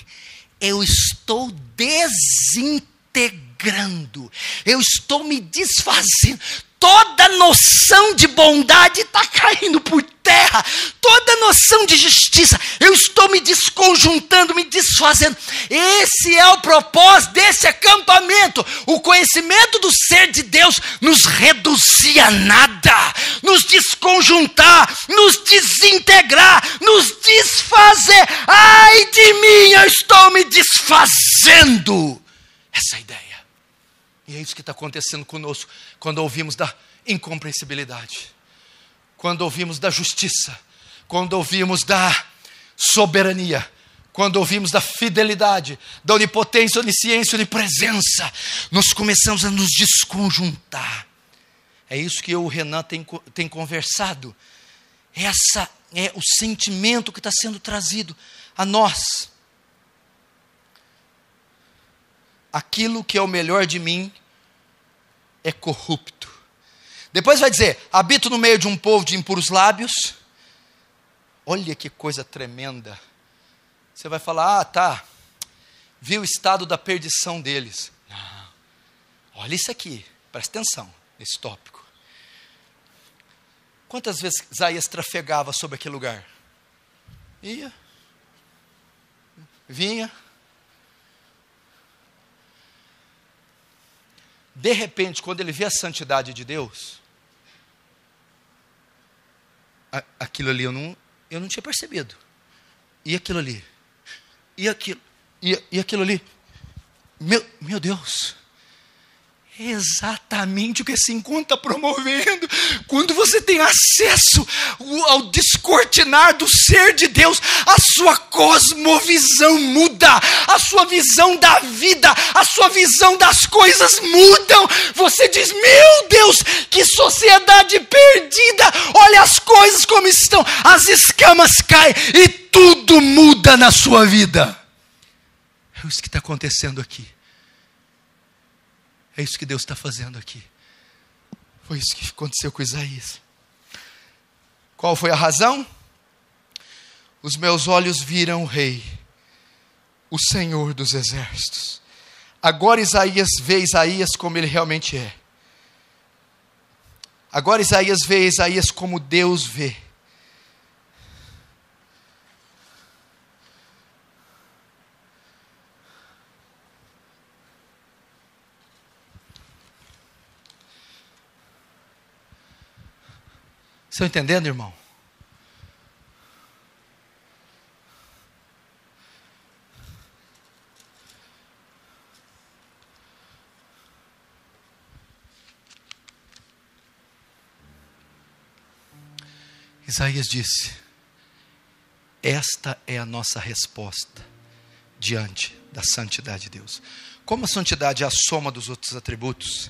eu estou desintegrando, eu estou me desfazendo, toda noção de bondade está caindo por terra, toda noção de justiça, eu estou me desconjuntando, me desfazendo. Esse é o propósito desse acampamento. O conhecimento do ser de Deus nos reduzir a nada, nos desconjuntar, nos desintegrar, nos desfazer. Ai de mim, eu estou me desfazendo. Essa é a ideia. E é isso que está acontecendo conosco quando ouvimos da incompreensibilidade, quando ouvimos da justiça, quando ouvimos da soberania, quando ouvimos da fidelidade, da onipotência, onisciência, onipresença, nós começamos a nos desconjuntar. É isso que eu e o Renan tem conversado. Essa é o sentimento que está sendo trazido a nós. Aquilo que é o melhor de mim é corrupto. Depois vai dizer: habito no meio de um povo de impuros lábios. Olha que coisa tremenda. Você vai falar: tá, vi o estado da perdição deles. Não. Olha isso aqui, presta atenção nesse tópico. Quantas vezes Isaías trafegava sobre aquele lugar? Ia, vinha. De repente, quando ele vê a santidade de Deus, aquilo ali eu não tinha percebido. E aquilo ali? E aquilo ali? Meu Deus! É exatamente o que esse encontro está promovendo. Quando você tem acesso ao descortinar do ser de Deus, a sua cosmovisão muda, a sua visão da vida, a sua visão das coisas mudam. Você diz: meu Deus, que sociedade perdida, olha as coisas como estão, as escamas caem e tudo muda na sua vida. É isso que está acontecendo aqui. É isso que Deus está fazendo aqui. Foi isso que aconteceu com Isaías. Qual foi a razão? Os meus olhos viram o Rei, o Senhor dos Exércitos. Agora Isaías vê Isaías como ele realmente é. Agora Isaías vê Isaías como Deus vê. Estão entendendo, irmão? Isaías disse: esta é a nossa resposta diante da santidade de Deus. Como a santidade é a soma dos outros atributos,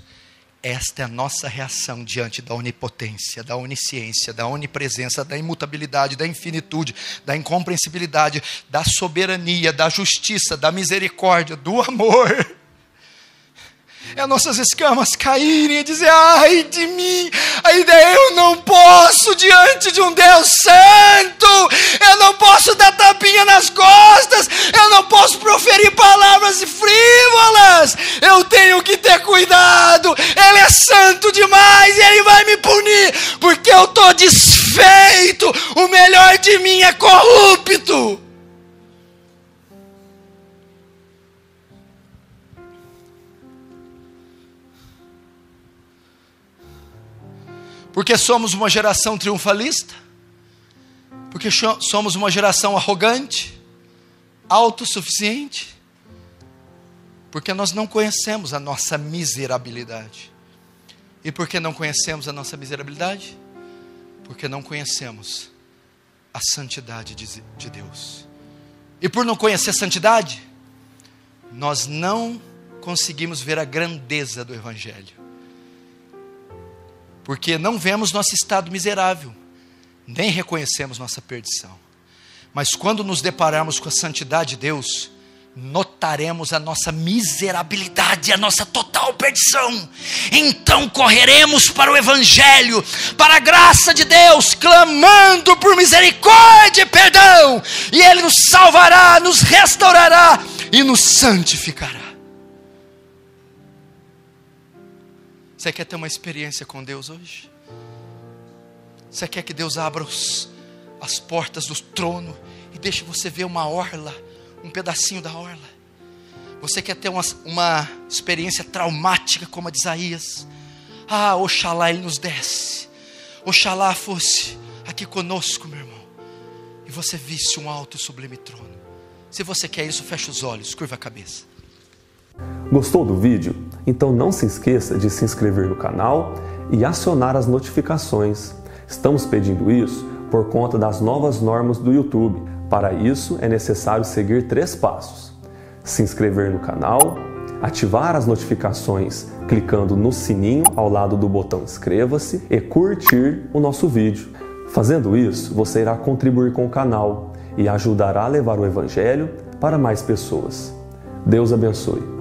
esta é a nossa reação diante da onipotência, da onisciência, da onipresença, da imutabilidade, da infinitude, da incompreensibilidade, da soberania, da justiça, da misericórdia, do amor. É as nossas escamas caírem e dizer: ai de mim, a ideia, eu não posso diante de um Deus santo, eu não posso dar tapinha nas costas, eu não posso proferir palavras frívolas, eu tenho que ter cuidado, Ele é santo demais e Ele vai me punir, porque eu estou desfeito, o melhor de mim é corrupto. Porque somos uma geração triunfalista? Porque somos uma geração arrogante, autossuficiente? Porque nós não conhecemos a nossa miserabilidade. E por que não conhecemos a nossa miserabilidade? Porque não conhecemos a santidade de Deus. E por não conhecer a santidade, nós não conseguimos ver a grandeza do Evangelho. Porque não vemos nosso estado miserável, nem reconhecemos nossa perdição. Mas quando nos depararmos com a santidade de Deus, notaremos a nossa miserabilidade, a nossa total perdição. Então correremos para o Evangelho, para a graça de Deus, clamando por misericórdia e perdão, e Ele nos salvará, nos restaurará e nos santificará. Você quer ter uma experiência com Deus hoje? Você quer que Deus abra as portas do trono e deixe você ver uma orla, um pedacinho da orla? Você quer ter uma experiência traumática como a de Isaías? Oxalá Ele nos desse. Oxalá fosse aqui conosco, meu irmão, e você visse um alto e sublime trono. Se você quer isso, feche os olhos, curva a cabeça. Gostou do vídeo? Então não se esqueça de se inscrever no canal e acionar as notificações. Estamos pedindo isso por conta das novas normas do YouTube. Para isso é necessário seguir 3 passos: se inscrever no canal, ativar as notificações clicando no sininho ao lado do botão inscreva-se e curtir o nosso vídeo. Fazendo isso, você irá contribuir com o canal e ajudará a levar o Evangelho para mais pessoas. Deus abençoe.